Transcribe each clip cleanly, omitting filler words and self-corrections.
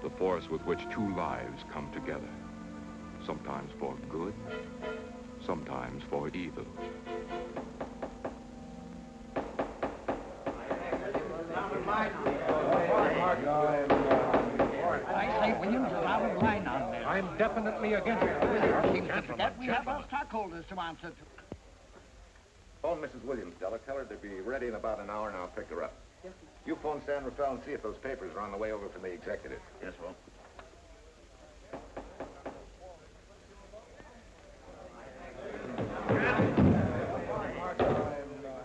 the force with which two lives come together, sometimes for good, sometimes for evil. I say, Williams, you're out of line on this. I'm definitely against it. Can't forget we have our stockholders to answer to. Phone Mrs. Williams, Della. Tell her to be ready in about an hour, and I'll pick her up. Yes, sir. You phone San Rafael and see if those papers are on the way over from the executive. Yes, well.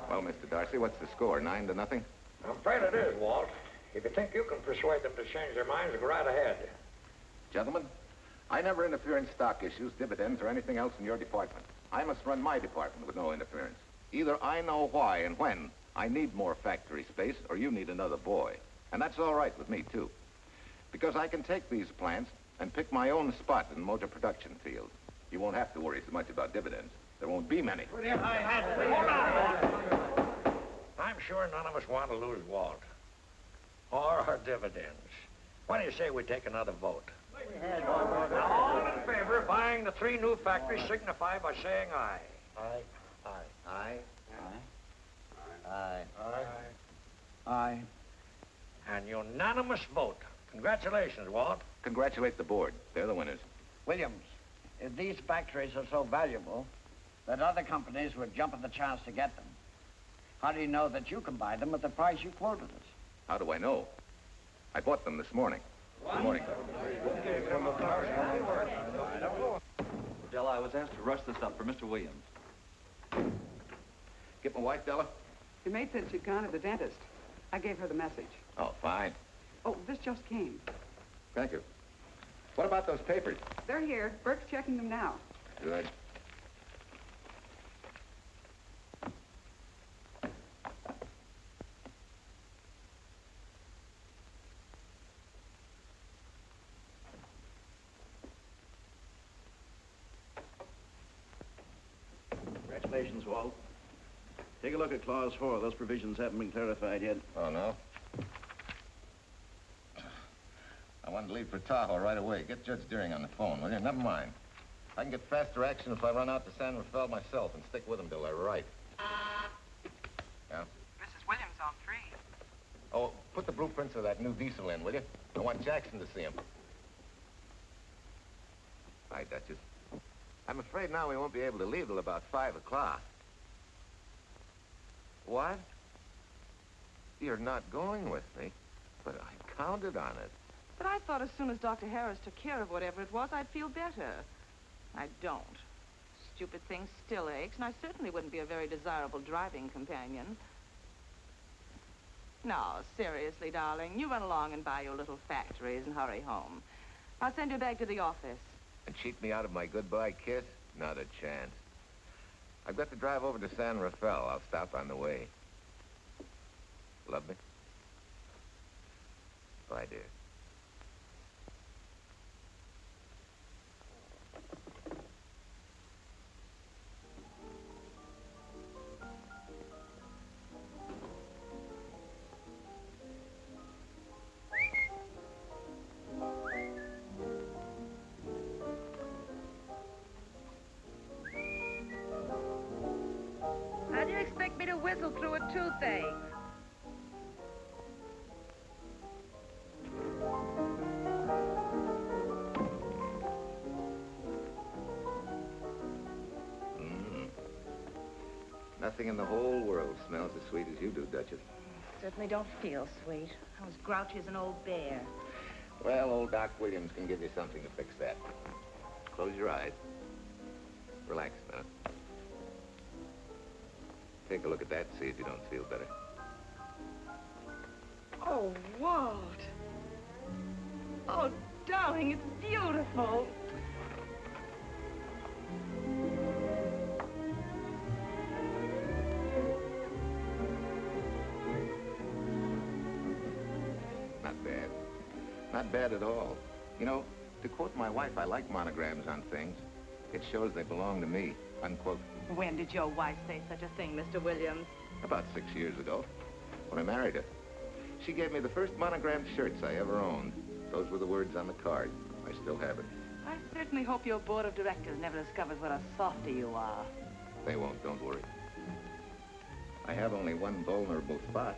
Well, Mr. Darcy, what's the score? 9-0? I'm afraid it is, Walt. If you think you can persuade them to change their minds, go right ahead. Gentlemen, I never interfere in stock issues, dividends, or anything else in your department. I must run my department with no interference. Either I know why and when I need more factory space, or you need another boy. And that's all right with me, too. Because I can take these plants and pick my own spot in the motor production field. You won't have to worry so much about dividends. There won't be many. Hold on. I'm sure none of us want to lose Walt. Or our dividends. Why don't you say we take another vote? Now, all in favor of buying the 3 new factories signify by saying aye. Aye. Aye. Aye. Aye. Aye. Aye. An unanimous vote. Congratulations, Walt. Congratulate the board. They're the winners. Williams, if these factories are so valuable that other companies would jump at the chance to get them, how do you know that you can buy them at the price you quoted us? How do I know? I bought them this morning. Good morning. Della, I was asked to rush this up for Mr. Williams. Get my wife, Della? Your maid said she'd gone to the dentist. I gave her the message. Oh, fine. Oh, this just came. Thank you. What about those papers? They're here. Bert's checking them now. Good. Congratulations, Walt. Take a look at Clause 4. Those provisions haven't been clarified yet. Oh, no? I wanted to leave for Tahoe right away. Get Judge Deering on the phone, will you? Never mind. I can get faster action if I run out to San Rafael myself and stick with them till they're right. Yeah? Mrs. Williams on 3. Oh, put the blueprints of that new diesel in, will you? I want Jackson to see him. Hi, Duchess. I'm afraid now we won't be able to leave till about 5 o'clock. What? You're not going with me, but I counted on it. But I thought as soon as Dr. Harris took care of whatever it was, I'd feel better. I don't. Stupid thing still aches, and I certainly wouldn't be a very desirable driving companion. No, seriously, darling, you run along and buy your little factories and hurry home. I'll send you back to the office. And cheat me out of my goodbye kiss? Not a chance. I've got to drive over to San Rafael. I'll stop on the way. Love me? Bye, dear. How do you expect me to whistle through a toothache? Nothing in the whole world smells as sweet as you do, Duchess. Certainly don't feel sweet. I was grouchy as an old bear. Well, old Doc Williams can give you something to fix that. Close your eyes. Relax a minute. Take a look at that, see if you don't feel better. Oh, Walt. Oh, darling, it's beautiful. Not bad. Not bad at all. You know, to quote my wife, I like monograms on things. It shows they belong to me, unquote. When did your wife say such a thing, Mr. Williams? About 6 years ago, when I married her. She gave me the first monogrammed shirts I ever owned. Those were the words on the card. I still have it. I certainly hope your board of directors never discovers what a softy you are. They won't, don't worry. I have only one vulnerable spot.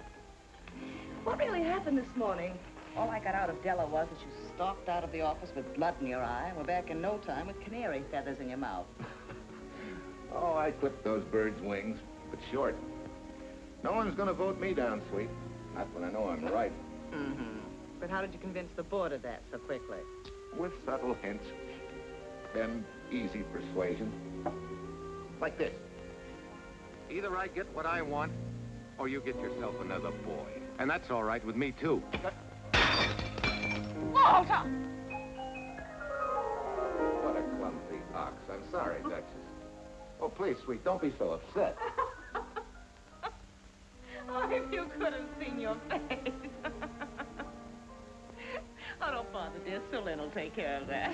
What really happened this morning? All I got out of Della was that you stalked out of the office with blood in your eye and were back in no time with canary feathers in your mouth. Oh, I clipped those birds' wings, but short. No one's gonna vote me down, sweet. Not when I know I'm right. Mm-hmm. But how did you convince the board of that so quickly? With subtle hints. Then easy persuasion. Like this. Either I get what I want, or you get yourself another boy. And that's all right with me, too. Walter! What a clumsy ox. I'm sorry, Duchess. Oh, please, sweet, don't be so upset. Oh, if you could have seen your face. Oh, don't bother, dear. Celine will take care of that.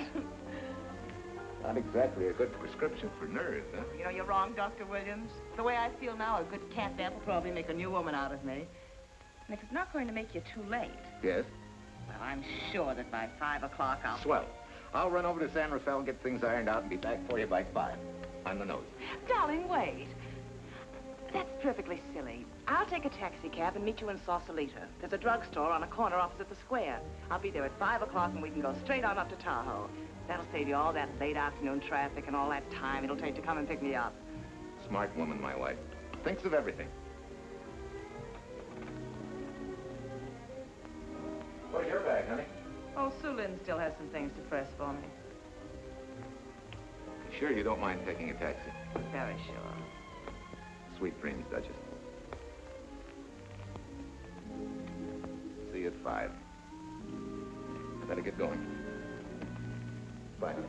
Not exactly a good prescription for nerves, huh? You know, you're wrong, Dr. Williams. The way I feel now, a good catnap will probably make a new woman out of me. And if it's not going to make you too late... Yes? Well, I'm sure that by 5 o'clock I'll... Swell. I'll run over to San Rafael and get things ironed out and be back for you by 5. On the nose. Darling, wait. That's perfectly silly. I'll take a taxi cab and meet you in Sausalito. There's a drugstore on a corner opposite the square. I'll be there at 5 o'clock and we can go straight on up to Tahoe. That'll save you all that late afternoon traffic and all that time it'll take to come and pick me up. Smart woman, my wife. Thinks of everything. Where's your bag, honey? Oh, Sue Lynn still has some things to press for me. Sure you don't mind taking a taxi? Very sure. Sweet dreams, Duchess. See you at 5. I better get going. Bye, honey.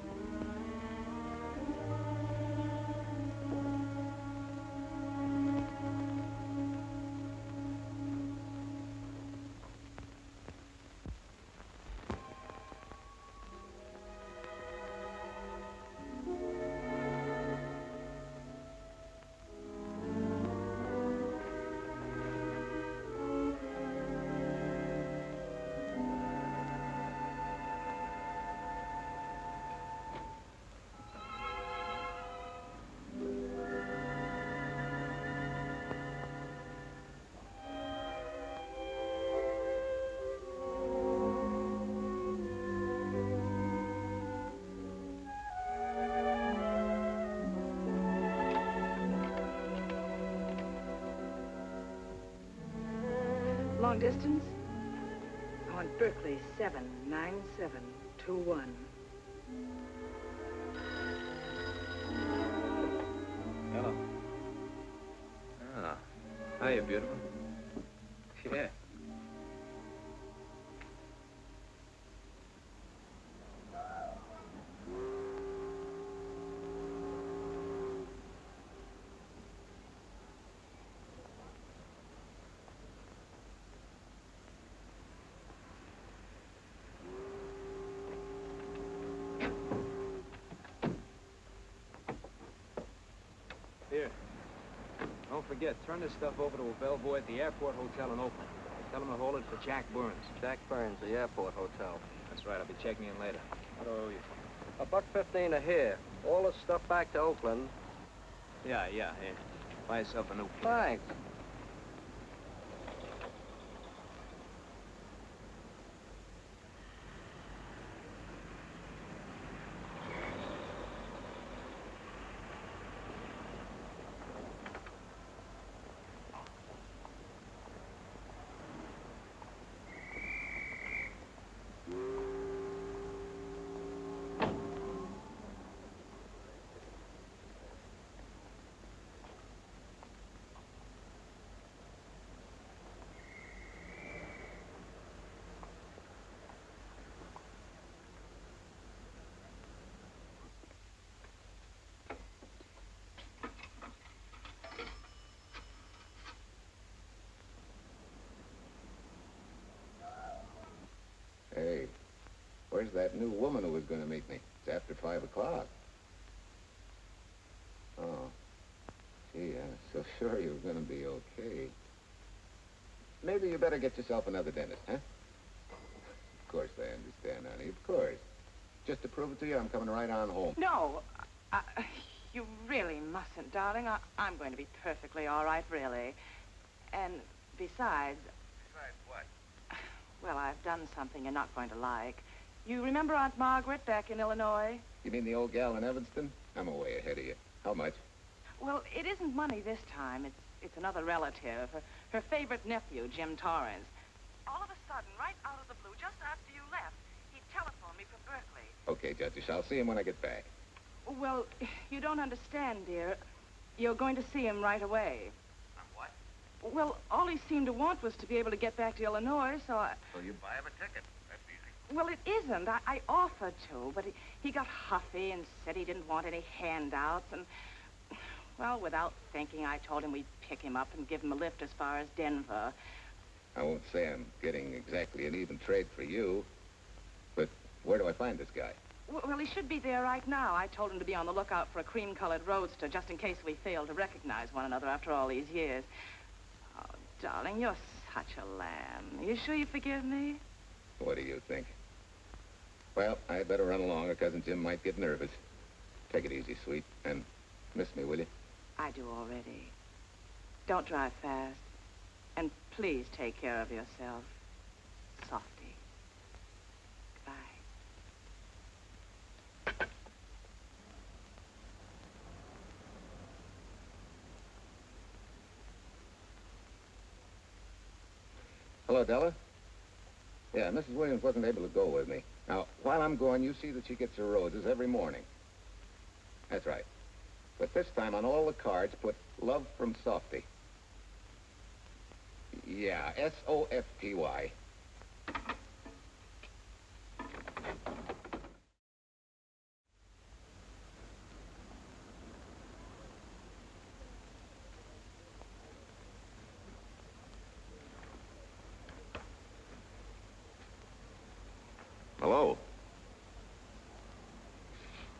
Long distance? I want Berkeley 79721. Hello. Ah. Hiya, beautiful. Yeah. Here. Don't forget, turn this stuff over to a bellboy at the airport hotel in Oakland. Tell him to hold it for Jack Burns. Jack Burns, the airport hotel. That's right, I'll be checking in later. What do I owe you? $1.15 a here. All the stuff back to Oakland. Yeah, here. Buy yourself a new kit. Thanks. Hey, where's that new woman who was going to meet me? It's after 5 o'clock. Oh. Gee, I'm so sure you're going to be okay. Maybe you better get yourself another dentist, huh? Of course, I understand. Just to prove it to you, I'm coming right on home. No, you really mustn't, darling. I'm going to be perfectly all right, really. And besides... Besides what? Well, I've done something you're not going to like. You remember Aunt Margaret back in Illinois? You mean the old gal in Evanston? I'm way ahead of you. How much? Well, it isn't money this time. It's another relative. Her favorite nephew, Jim Torrance. All of a sudden, right out of the blue, just after you left, he telephoned me from Berkeley. Okay, Judge, I'll see him when I get back. Well, you don't understand, dear. You're going to see him right away. What? Well, all he seemed to want was to be able to get back to Illinois, so I... So you buy him a ticket. That's easy. Well, it isn't. I offered to, but he got huffy and said he didn't want any handouts, and... Well, without thinking, I told him we'd pick him up and give him a lift as far as Denver. I won't say I'm getting exactly an even trade for you, but where do I find this guy? Well, he should be there right now. I told him to be on the lookout for a cream-colored roadster, just in case we fail to recognize one another after all these years. Oh, darling, you're such a lamb. You sure you forgive me? What do you think? Well, I'd better run along, or Cousin Jim might get nervous. Take it easy, sweet, and miss me, will you? I do already. Don't drive fast. And please take care of yourself. Softy. Goodbye. Hello, Della? Yeah, Mrs. Williams wasn't able to go with me. Now, while I'm gone, you see that she gets her roses every morning. That's right. But this time on all the cards, put love from Softy. Yeah, S-O-F-T-Y. Hello.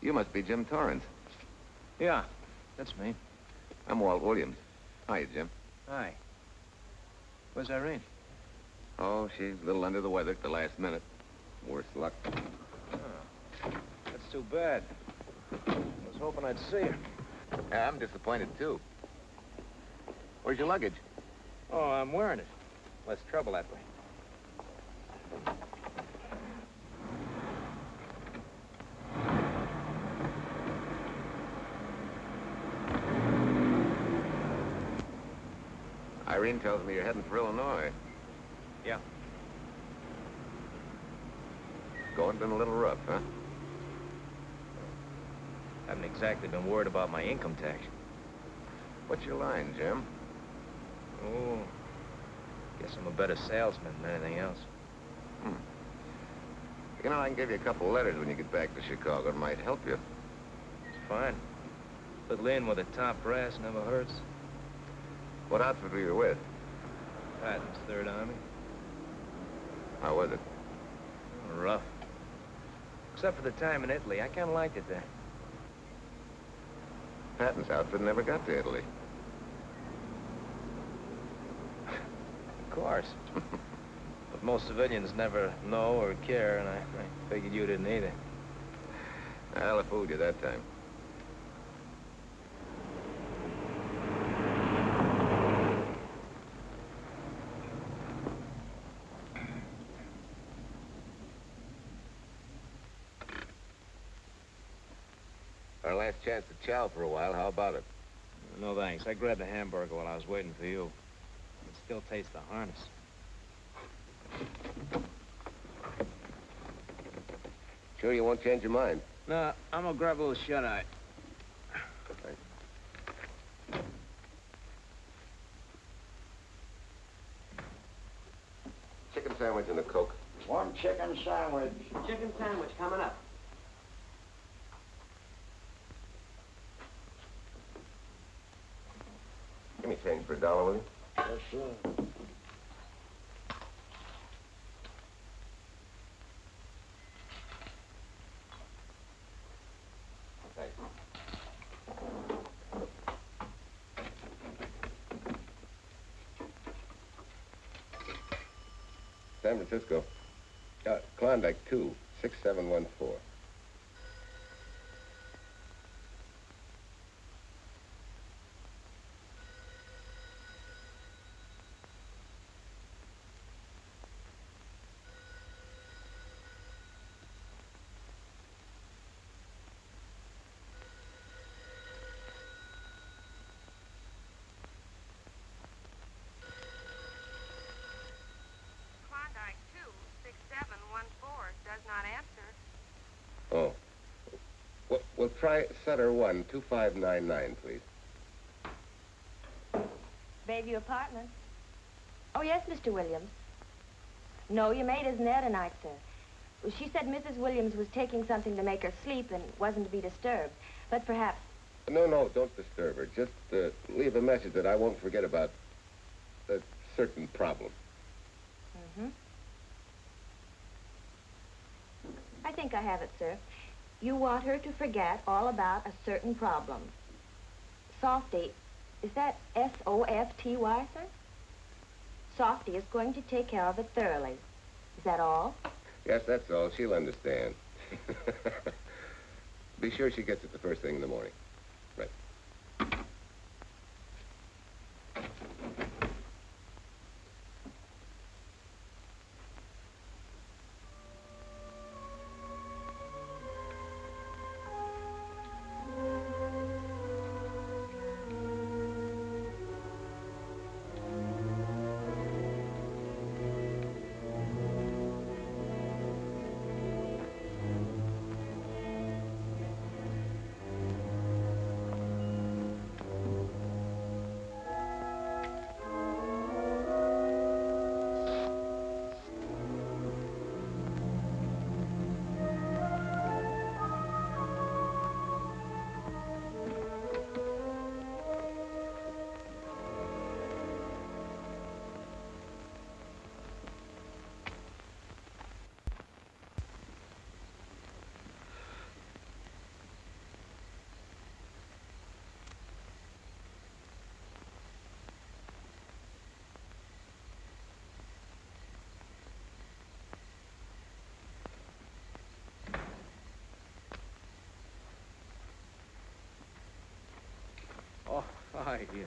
You must be Jim Torrance. Yeah, that's me. I'm Walt Williams. Hiya, Jim. Hi. Where's Irene? Oh, she's a little under the weather at the last minute. Worse luck. Oh, that's too bad. I was hoping I'd see her. Yeah, I'm disappointed, too. Where's your luggage? Oh, I'm wearing it. Less trouble that way. Irene tells me you're heading for Illinois. Yeah. Going been a little rough, huh? Haven't exactly been worried about my income tax. What's your line, Jim? Oh, guess I'm a better salesman than anything else. You know, I can give you a couple letters when you get back to Chicago. It might help you. It's fine. Little in with a top brass never hurts. What outfit were you with? Patton's Third Army. How was it? Rough. Except for the time in Italy. I kind of liked it there. Patton's outfit never got to Italy. Of course. But most civilians never know or care, and I figured you didn't either. Well, I fooled you that time. Our last chance to chow for a while. How about it? No, thanks. I grabbed a hamburger while I was waiting for you. It still tastes the harness. Sure you won't change your mind? No, I'm gonna grab a little shut-eye. Chicken sandwich and a Coke. One chicken sandwich. Chicken sandwich coming up. Give me change for $1, will you? Yes, sir. Thanks. San Francisco. Klondike 2, 6714. Oh. We'll try Sutter 1, 2599, please. Bayview Apartments. Oh, yes, Mr. Williams. No, your maid isn't there tonight, sir. Well, she said Mrs. Williams was taking something to make her sleep and wasn't to be disturbed. But perhaps... No, don't disturb her. Just leave a message that I won't forget about a certain problem. Mm-hmm. I think I have it, sir. You want her to forget all about a certain problem. Softy, is that S-O-F-T-Y, sir? Softy is going to take care of it thoroughly. Is that all? Yes, that's all. She'll understand. Be sure she gets it the first thing in the morning. Right. Oh, hi. Yeah.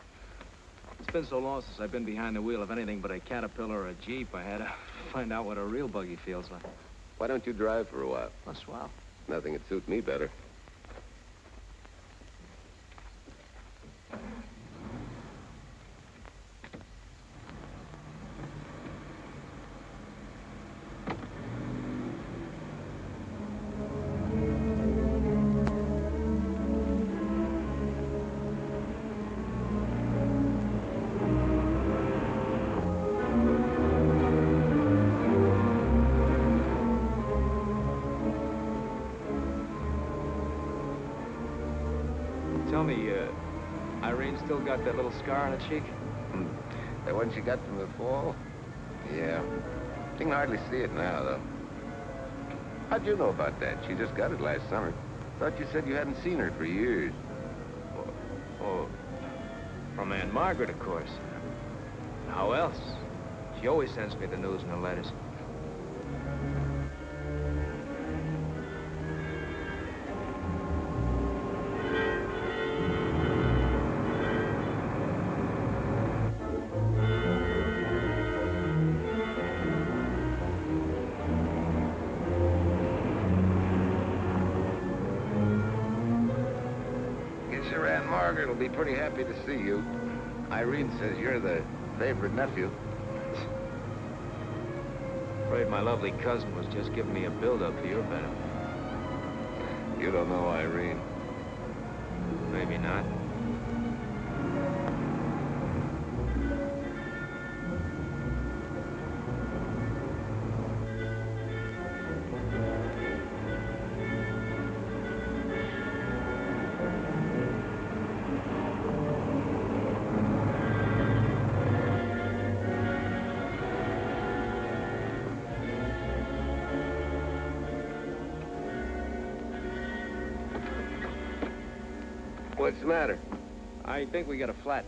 It's been so long since I've been behind the wheel of anything but a Caterpillar or a Jeep, I had to find out what a real buggy feels like. Why don't you drive for a while? Oh, swell. Nothing would suit me better. Tell me, Irene still got that little scar on her cheek? That one she got from the fall? Yeah. You can hardly see it now, though. How'd you know about that? She just got it last summer. Thought you said you hadn't seen her for years. Oh, from Aunt Margaret, of course. How else? She always sends me the news in her letters. Margaret will be pretty happy to see you. Irene says you're the favorite nephew. Afraid my lovely cousin was just giving me a build-up for your benefit. You don't know Irene. Maybe not. What's the matter? I think we got a flat.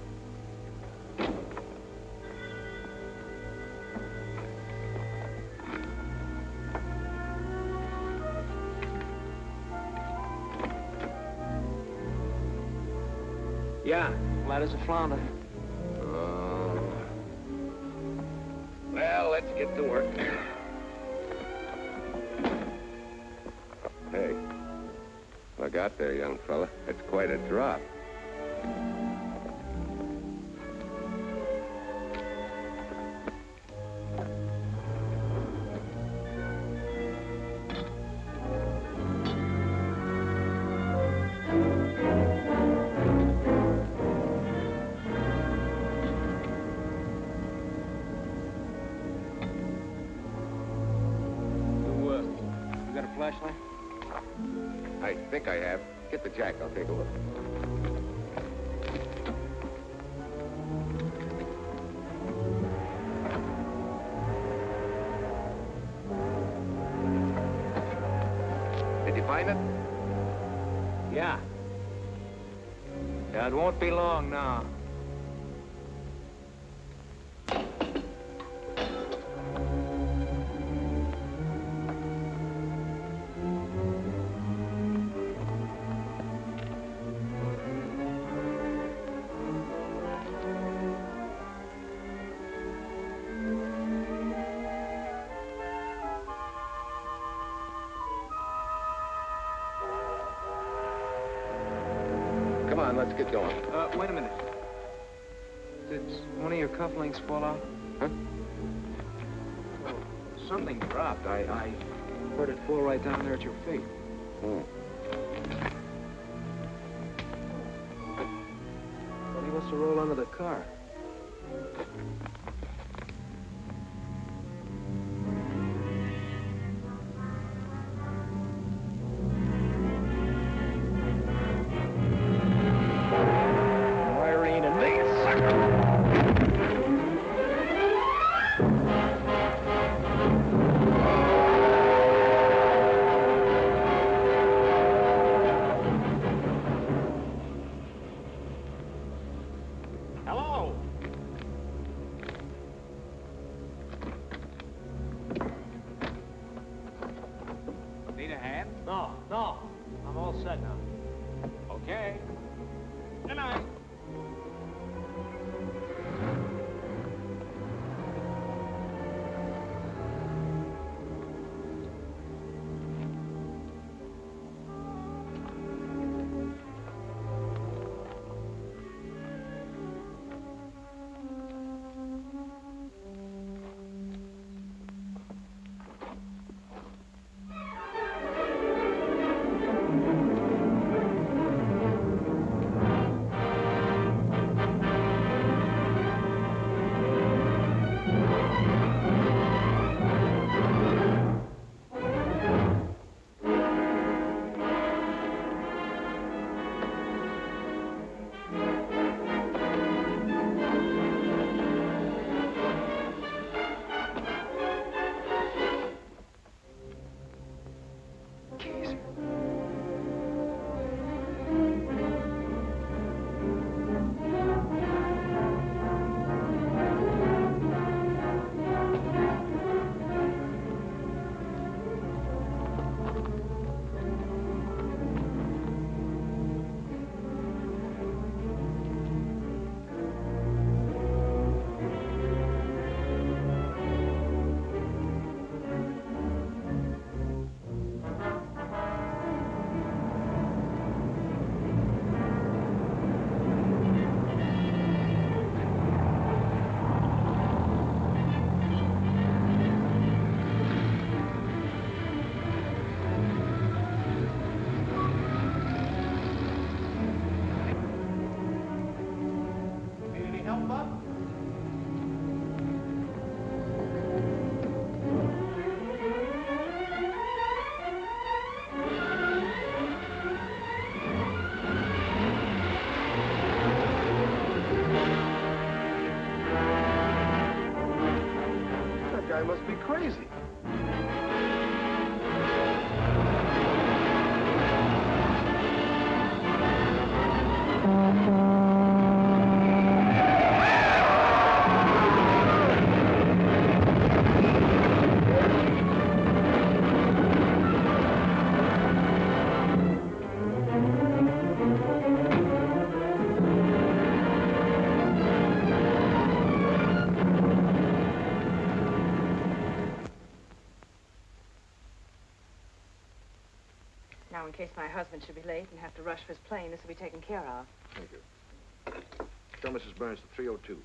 Yeah, flat as a flounder. Well, let's get to work. Hey, look out there, young fella. It's quite a drop. Dratler? I think I have. Get the jack. I'll take a look. Did you find it? Yeah. Yeah, it won't be long now. Come on, let's get going. Wait a minute. Did one of your cufflinks fall out? Huh? Oh, something dropped. I heard it fall right down there at your feet. Hmm. Well, he must have rolled under the car. No. I'm all set now. Okay. Good night. That guy must be crazy. Now, in case my husband should be late and have to rush for his plane, this will be taken care of. Thank you. Tell Mrs. Burns the 302.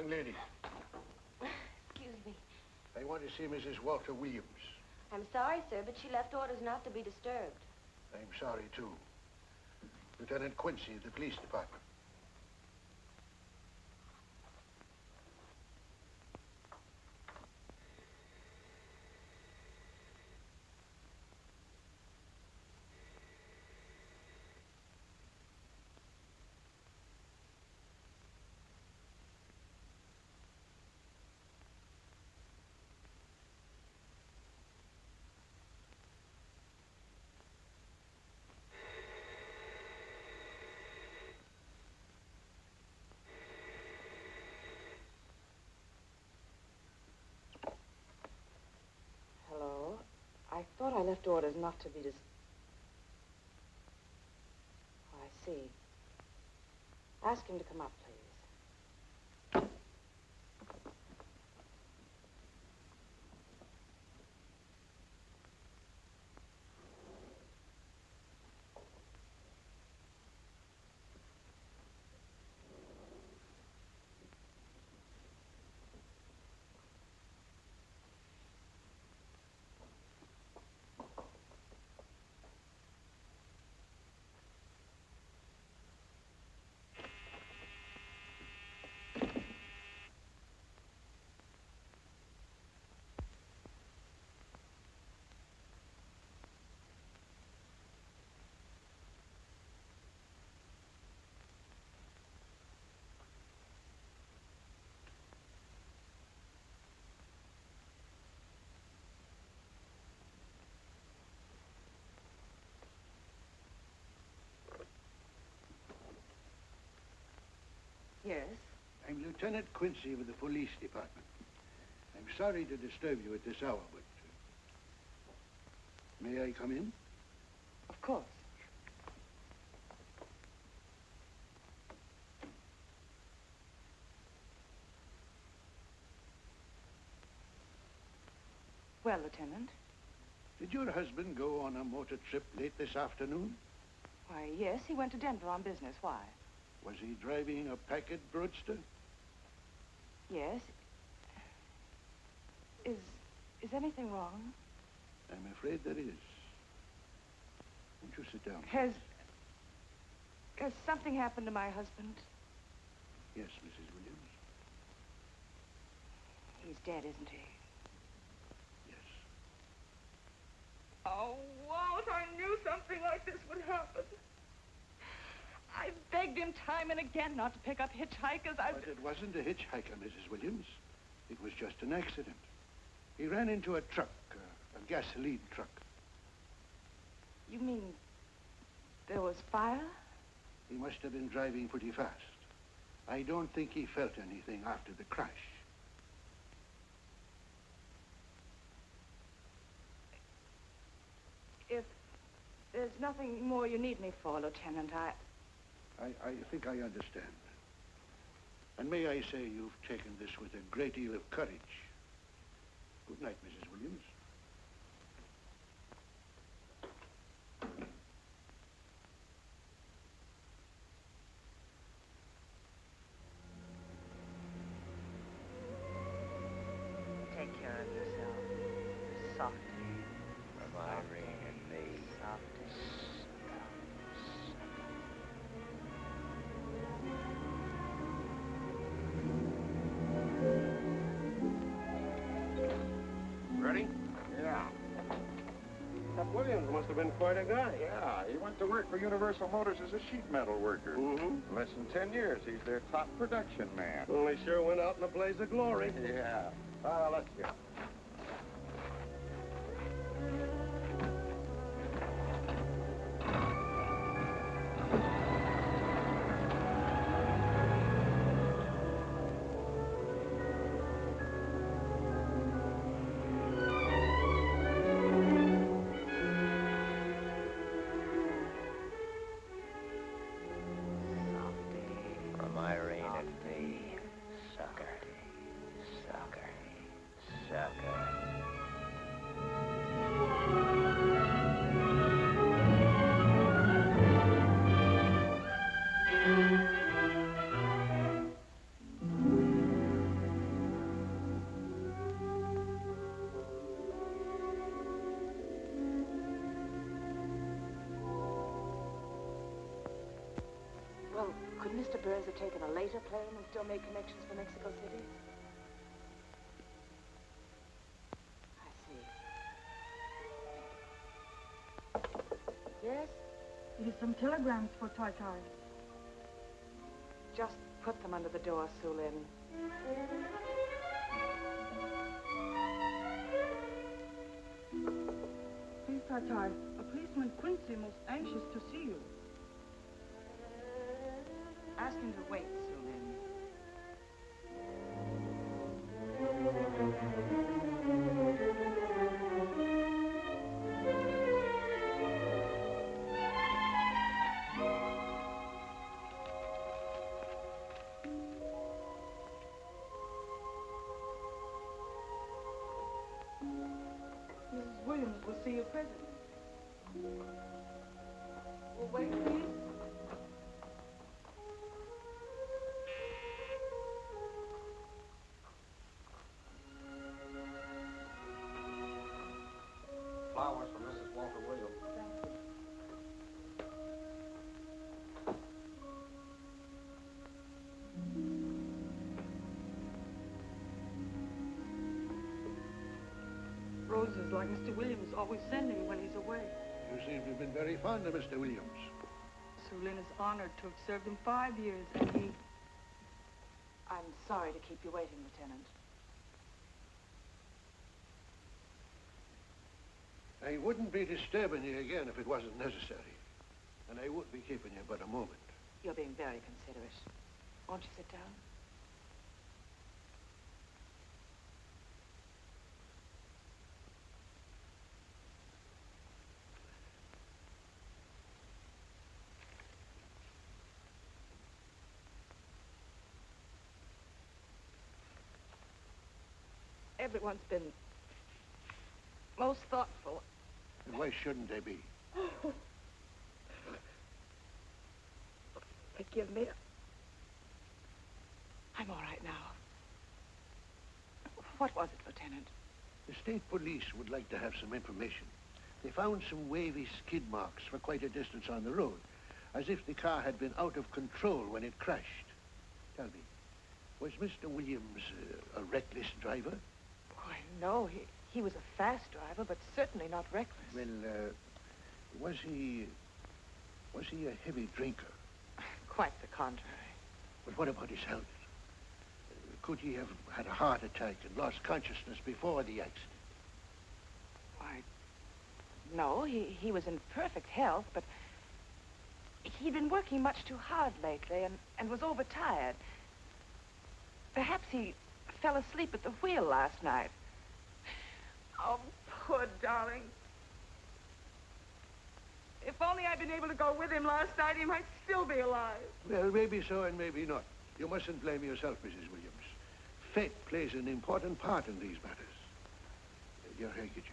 Young lady, Excuse me. I want to see Mrs. Walter Williams. I'm sorry, sir, but she left orders not to be disturbed. I'm sorry, too. Lieutenant Quincy of the police department. Hello? I thought I left orders not to be Oh, I see. Ask him to come up, please. Yes? I'm Lieutenant Quincy with the police department. I'm sorry to disturb you at this hour, but... may I come in? Of course. Well, Lieutenant? Did your husband go on a motor trip late this afternoon? Why, yes, he went to Denver on business. Why? Was he driving a packet roadster? Yes. Is anything wrong? I'm afraid there is. Won't you sit down? Has something happened to my husband? Yes, Mrs. Williams. He's dead, isn't he? Yes. Oh, Walt, I knew something like this would happen. I begged him time and again not to pick up hitchhikers. But it wasn't a hitchhiker, Mrs. Williams. It was just an accident. He ran into a truck, a gasoline truck. You mean there was fire? He must have been driving pretty fast. I don't think he felt anything after the crash. If there's nothing more you need me for, Lieutenant, I think I understand. And may I say you've taken this with a great deal of courage. Good night, Mrs. Williams. take care of yourself. Softly. From Irene and me. Softly. Ready? Yeah. That Williams must have been quite a guy. Yeah, he went to work for Universal Motors as a sheet metal worker. Mm-hmm. Less than 10 years, he's their top production man. Well, he sure went out in a blaze of glory. Yeah. Let's go. From Irene and me. Sucker. Sucker. Sucker. Could Mr. Burns have taken a later plane and still made connections for Mexico City? I see. Yes? It is some telegrams for Tai. Just put them under the door, Sue Lynn. Please, Tai, a policeman Quincy most anxious to see you. Ask him to wait, Sue Lynn. Mrs. Williams will see you presently. Well, wait, please. Flowers for Mrs. Walter Williams. Roses like Mr. Williams always sending when he's away. You seem to have been very fond of Mr. Williams. Sue Lynn is honored to have served him 5 years, and he... I'm sorry to keep you waiting, Lieutenant. I wouldn't be disturbing you again if it wasn't necessary. And I wouldn't be keeping you but a moment. You're being very considerate. Won't you sit down? Everyone's been most thoughtful. And why shouldn't they be? Forgive me. I'm all right now. What was it, Lieutenant? The state police would like to have some information. They found some wavy skid marks for quite a distance on the road, as if the car had been out of control when it crashed. Tell me, was Mr. Williams a reckless driver? Why, no. He was a fast driver, but certainly not reckless. Well, was he a heavy drinker? Quite the contrary. But what about his health? Could he have had a heart attack and lost consciousness before the accident? Why, no. He was in perfect health, but he'd been working much too hard lately and was overtired. Perhaps he fell asleep at the wheel last night. Oh, poor darling. If only I'd been able to go with him last night, he might still be alive. Well, maybe so and maybe not. You mustn't blame yourself, Mrs. Williams. Fate plays an important part in these matters. Your handkerchief.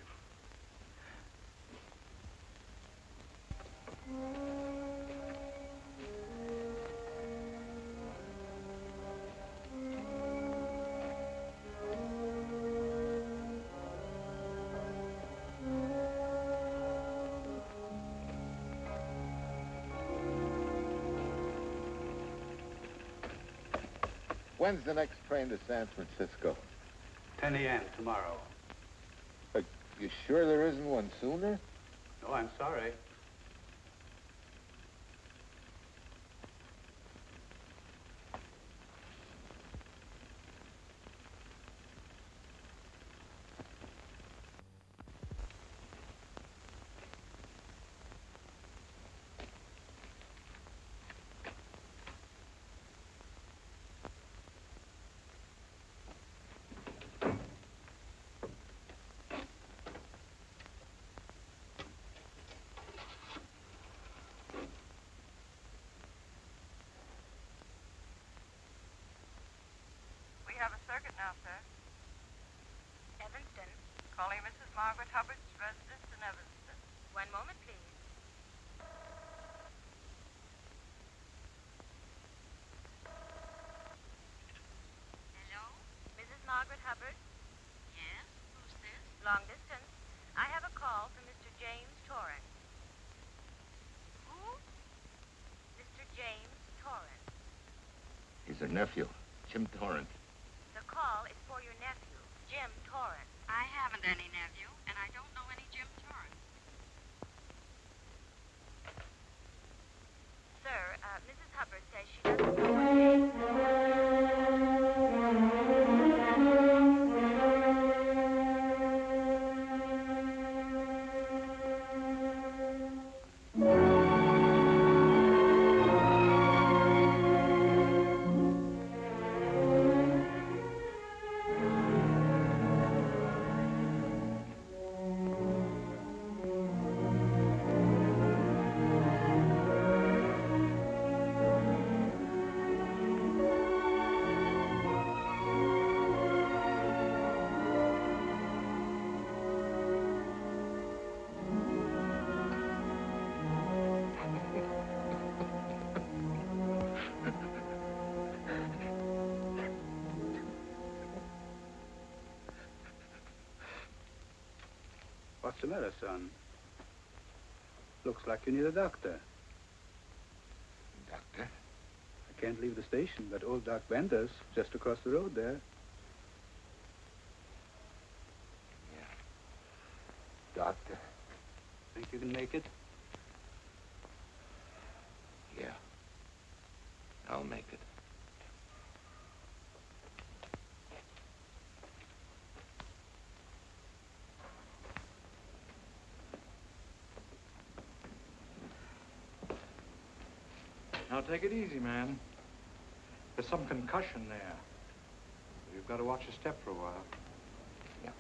When's the next train to San Francisco? 10 a.m. tomorrow. You sure there isn't one sooner? No, I'm sorry. We have a circuit now, sir. Evanston. Calling Mrs. Margaret Hubbard's residence in Evanston. One moment, please. Hello? Mrs. Margaret Hubbard? Yes? Who's this? Long distance. I have a call from Mr. James Torrance. Who? Mr. James Torrance. her nephew, Jim Torrance. The call is for your nephew, Jim Torrance. I haven't any nephew, and I don't know any Jim Torrance. Sir, Mrs. Hubbard says she doesn't know What's the matter, son? Looks like you need a doctor. Doctor? I can't leave the station, but old Doc Bender's just across the road there. Yeah. Doctor? Think you can make it? Yeah. I'll make it. Now take it easy, man. There's some concussion there. You've got to watch your step for a while. Yeah.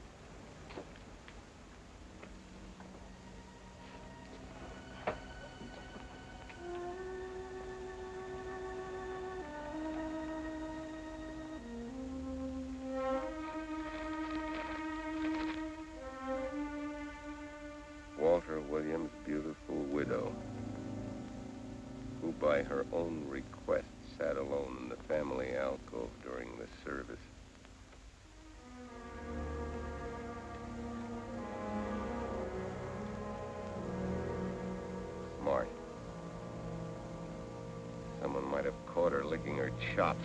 Walter Williams' beautiful widow, who by her own request sat alone in the family alcove during the service. Smart. Someone might have caught her licking her chops.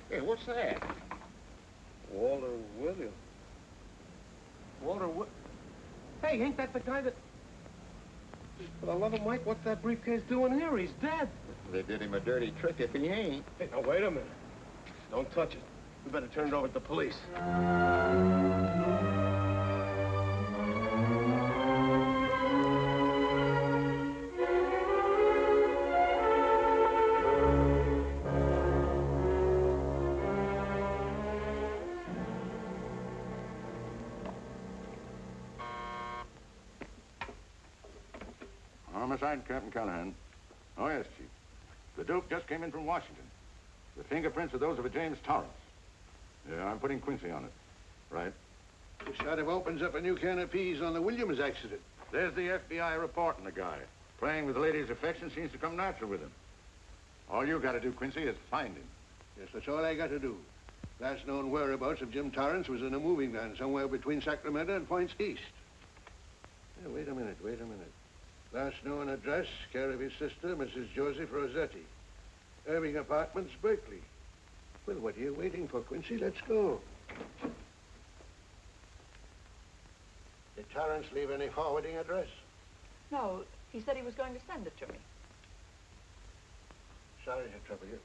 Hey, what's that? Walter Williams. Hey, ain't that the guy that... For the love of Mike, what's that briefcase doing here? He's dead. They did him a dirty trick if he ain't. Hey, now, wait a minute. Don't touch it. We better turn it over to the police. Homicide, Captain Callahan. Oh, yes, Chief. The Duke just came in from Washington. The fingerprints are those of a James Torrance. Yeah, I'm putting Quincy on it. Right. This sort of opens up a new can of peas on the Williams accident. There's the FBI reporting the guy. Playing with the lady's affection seems to come natural with him. All you got to do, Quincy, is find him. Yes, that's all I got to do. Last known whereabouts of Jim Torrance was in a moving van somewhere between Sacramento and Points East. Hey, wait a minute. Last known address, care of his sister, Mrs. Joseph Rossetti. Irving Apartments, Berkeley. Well, what are you waiting for, Quincy? Let's go. Did Torrance leave any forwarding address? No, he said he was going to send it to me. Sorry to trouble you.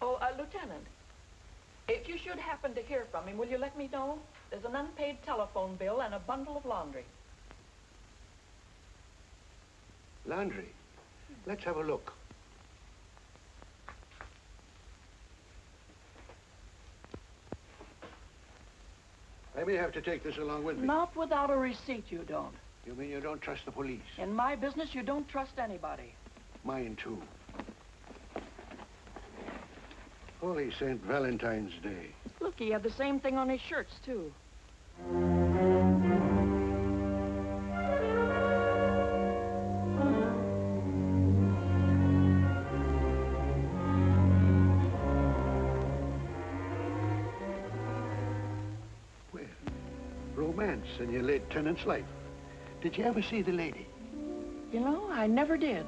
Oh, Lieutenant, if you should happen to hear from him, will you let me know? There's an unpaid telephone bill and a bundle of laundry. Laundry. Let's have a look. I may have to take this along with me. Not without a receipt, you don't. You mean you don't trust the police? In my business, you don't trust anybody. Mine, too. Holy St. Valentine's Day. Look, he had the same thing on his shirts, too. romance in your late tenant's life. Did you ever see the lady? You know, I never did.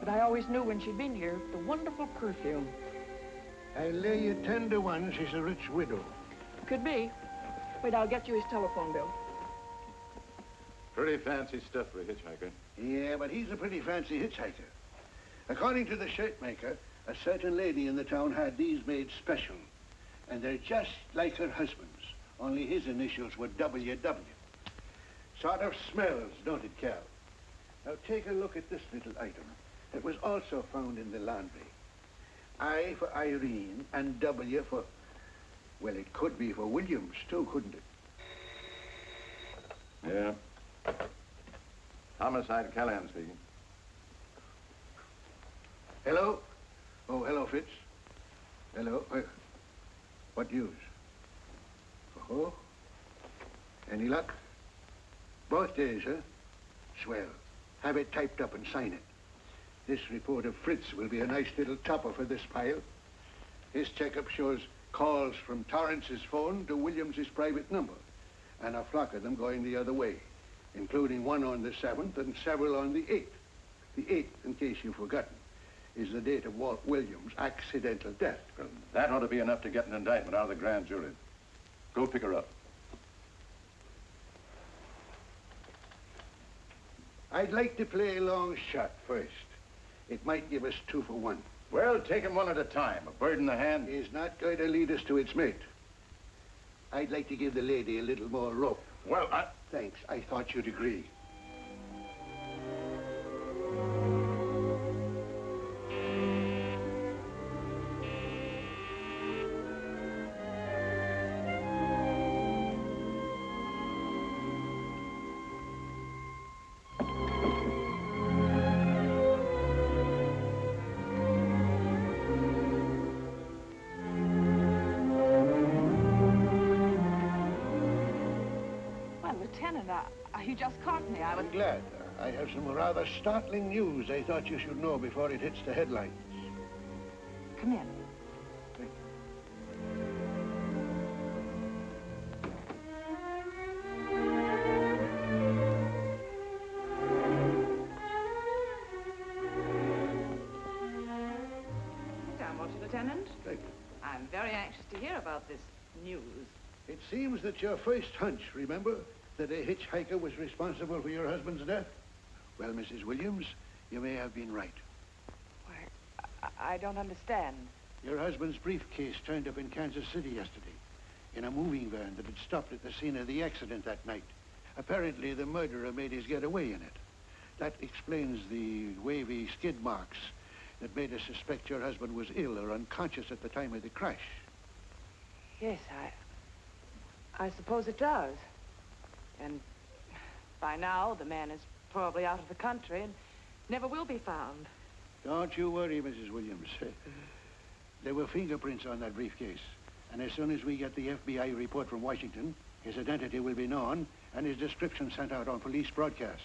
But I always knew when she'd been here, the wonderful perfume. I'll lay you 10 to 1 she's a rich widow. Could be. Wait, I'll get you his telephone bill. Pretty fancy stuff for a hitchhiker. Yeah, but he's a pretty fancy hitchhiker. According to the shirt maker, a certain lady in the town had these made special. And they're just like her husband's, only his initials were WW. Sort of smells, don't it, Cal? Now take a look at this little item. It was also found in the laundry. I for Irene and W for... Well, it could be for Williams, too, couldn't it? Yeah. Homicide, Callahan speaking. Hello? Oh, hello, Fitz. Hello. What news? Oh? Any luck? Both days, huh? Swell. Have it typed up and sign it. This report of Fritz will be a nice little topper for this pile. His checkup shows calls from Torrance's phone to Williams's private number, and a flock of them going the other way, including one on the 7th and several on the 8th. The 8th, in case you've forgotten, is the date of Walt Williams' accidental death. Well, that ought to be enough to get an indictment out of the grand jury. Go pick her up. I'd like to play a long shot first. It might give us 2 for 1. Well, take 'em one at a time. A bird in the hand is not going to lead us to its mate. I'd like to give the lady a little more rope. Well, Thanks. I thought you'd agree. You just caught me. I'm glad. I have some rather startling news I thought you should know before it hits the headlines. Come in. Sit down, won't you, Lieutenant? Thank you. I'm very anxious to hear about this news. It seems that your first hunch, remember, that a hitchhiker was responsible for your husband's death? Well, Mrs. Williams, you may have been right. Why, I don't understand. Your husband's briefcase turned up in Kansas City yesterday in a moving van that had stopped at the scene of the accident that night. Apparently, the murderer made his getaway in it. That explains the wavy skid marks that made us suspect your husband was ill or unconscious at the time of the crash. Yes, I suppose it does. And by now, the man is probably out of the country and never will be found. Don't you worry, Mrs. Williams. There were fingerprints on that briefcase. And as soon as we get the FBI report from Washington, his identity will be known and his description sent out on police broadcast.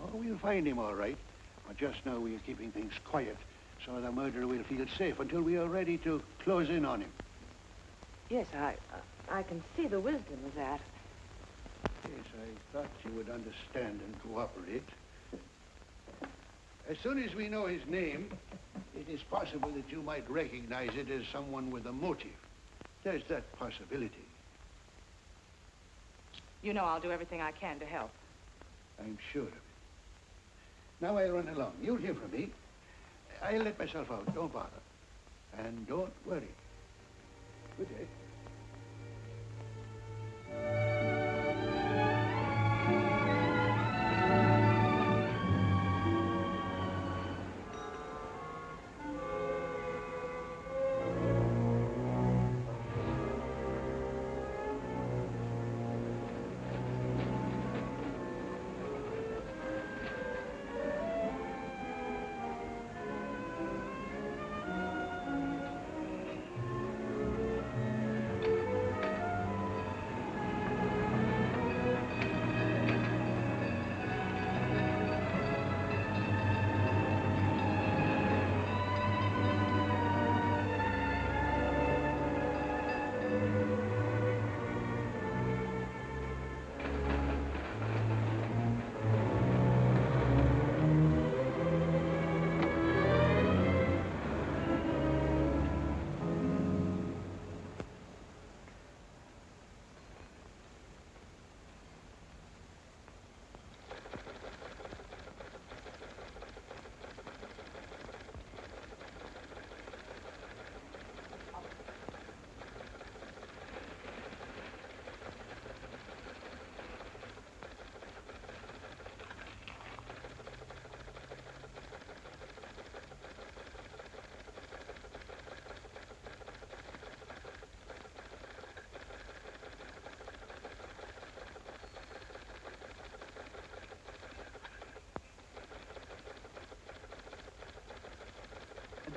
Oh, we'll find him all right. But just now we are keeping things quiet so the murderer will feel safe until we are ready to close in on him. Yes, I can see the wisdom of that. Yes, I thought you would understand and cooperate. As soon as we know his name, it is possible that you might recognize it as someone with a motive. There's that possibility. You know I'll do everything I can to help. I'm sure of it. Now I'll run along. You'll hear from me. I'll let myself out. Don't bother. And don't worry. Good day.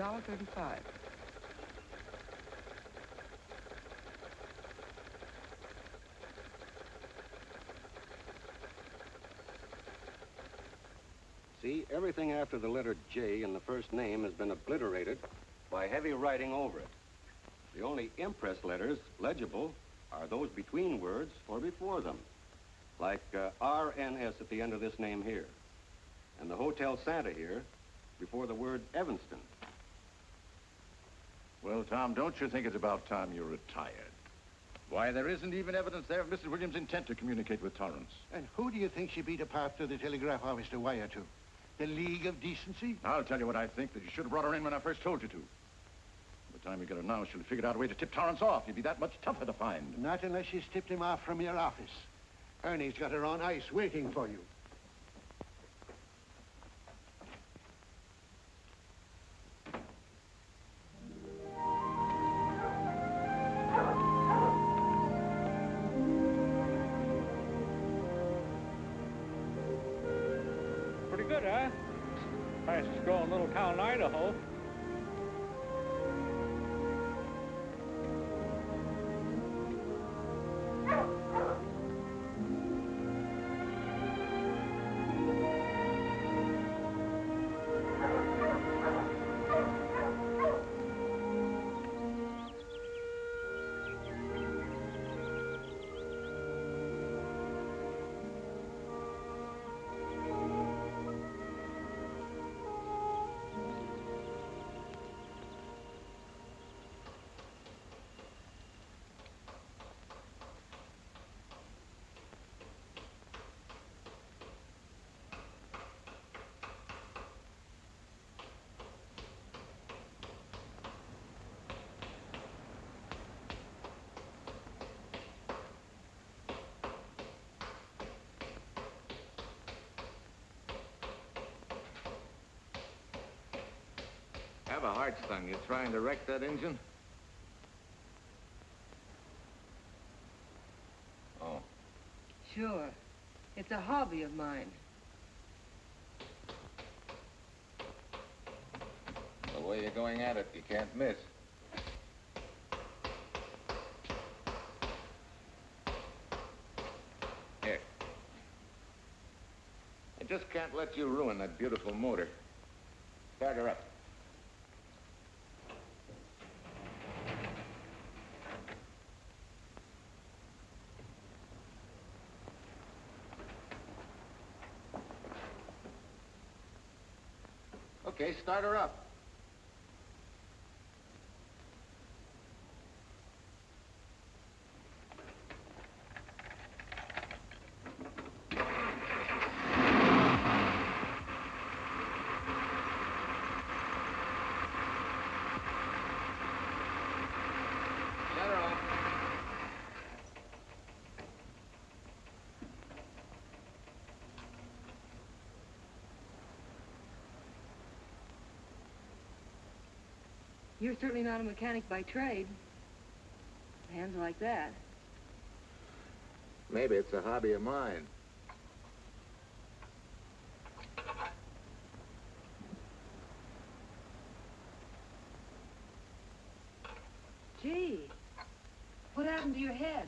$1.35. See, everything after the letter J in the first name has been obliterated by heavy writing over it. The only impress letters legible are those between words or before them, like RNS at the end of this name here, and the Hotel Santa here before the word Evanston. Well, Tom, don't you think it's about time you retired? Why, there isn't even evidence there of Mrs. Williams' intent to communicate with Torrance. And who do you think she beat apart to the telegraph office to wire to? The League of Decency? I'll tell you what I think, that you should have brought her in when I first told you to. By the time you get her now, she'll have figured out a way to tip Torrance off. He'd be that much tougher to find. Not unless she's tipped him off from your office. Ernie's got her on ice waiting for you. Pretty good, huh? Fastest growing little town in Idaho. Have a heart, son. You trying to wreck that engine? Oh. Sure. It's a hobby of mine. The way you're going at it, you can't miss. Here. I just can't let you ruin that beautiful motor. Start her up. Okay, start her up. Shut her off. You're certainly not a mechanic by trade. Hands like that. Maybe it's a hobby of mine. Gee, what happened to your head?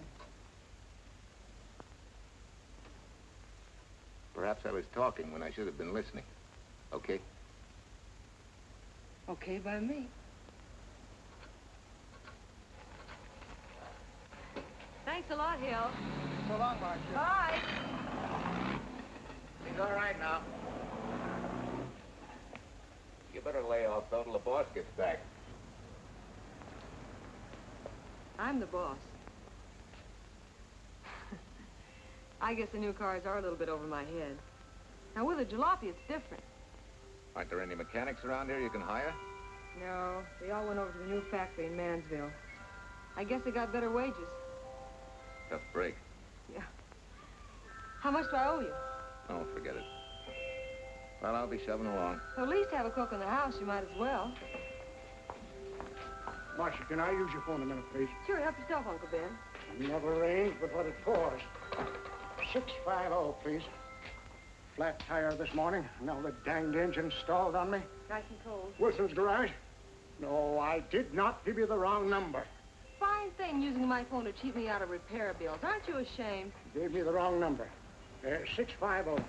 Perhaps I was talking when I should have been listening. Okay? Okay by me. Thanks a lot, Hill. So long, Marcia. Bye. He's all right now. You better lay off till the boss gets back. I'm the boss. I guess the new cars are a little bit over my head. Now, with a jalopy, it's different. Aren't there any mechanics around here you can hire? No, they all went over to the new factory in Mansville. I guess they got better wages. Tough break. Yeah. How much do I owe you? Oh, forget it. Well, I'll be shoving along. Well, at least have a cook in the house. You might as well. Marcia, can I use your phone a minute, please? Sure, help yourself, Uncle Ben. Never arranged but what it pours. 650, please. Flat tire this morning. Now the danged engine stalled on me. Nice and cold. Wilson's garage. No, I did not give you the wrong number. Fine thing using my phone to cheat me out of repair bills. Aren't you ashamed? You gave me the wrong number. 650.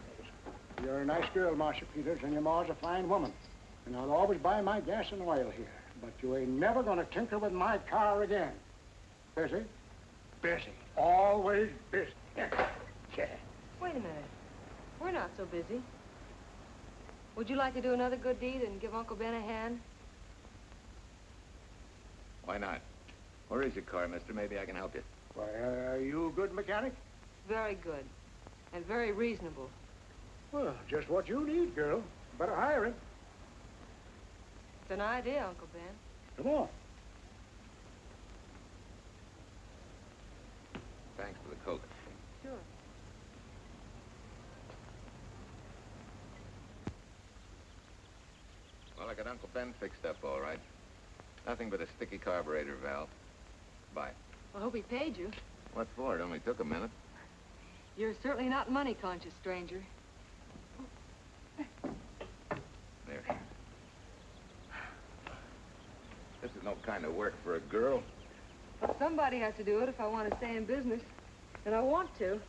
You're a nice girl, Marcia Peters, and your ma's a fine woman. And I'll always buy my gas and oil here. But you ain't never gonna tinker with my car again. Busy? Busy. Always busy. Yeah. Wait a minute. We're not so busy. Would you like to do another good deed and give Uncle Ben a hand? Why not? Where is your car, mister? Maybe I can help you. Why, are you a good mechanic? Very good. And very reasonable. Well, just what you need, girl. Better hire him. It's an idea, Uncle Ben. Come on. Thanks for the Coke. Sure. Well, I got Uncle Ben fixed up all right. Nothing but a sticky carburetor valve. Bye. I hope he paid you. What for? It only took a minute. You're certainly not money-conscious, stranger. There. This is no kind of work for a girl. But somebody has to do it if I want to stay in business. And I want to.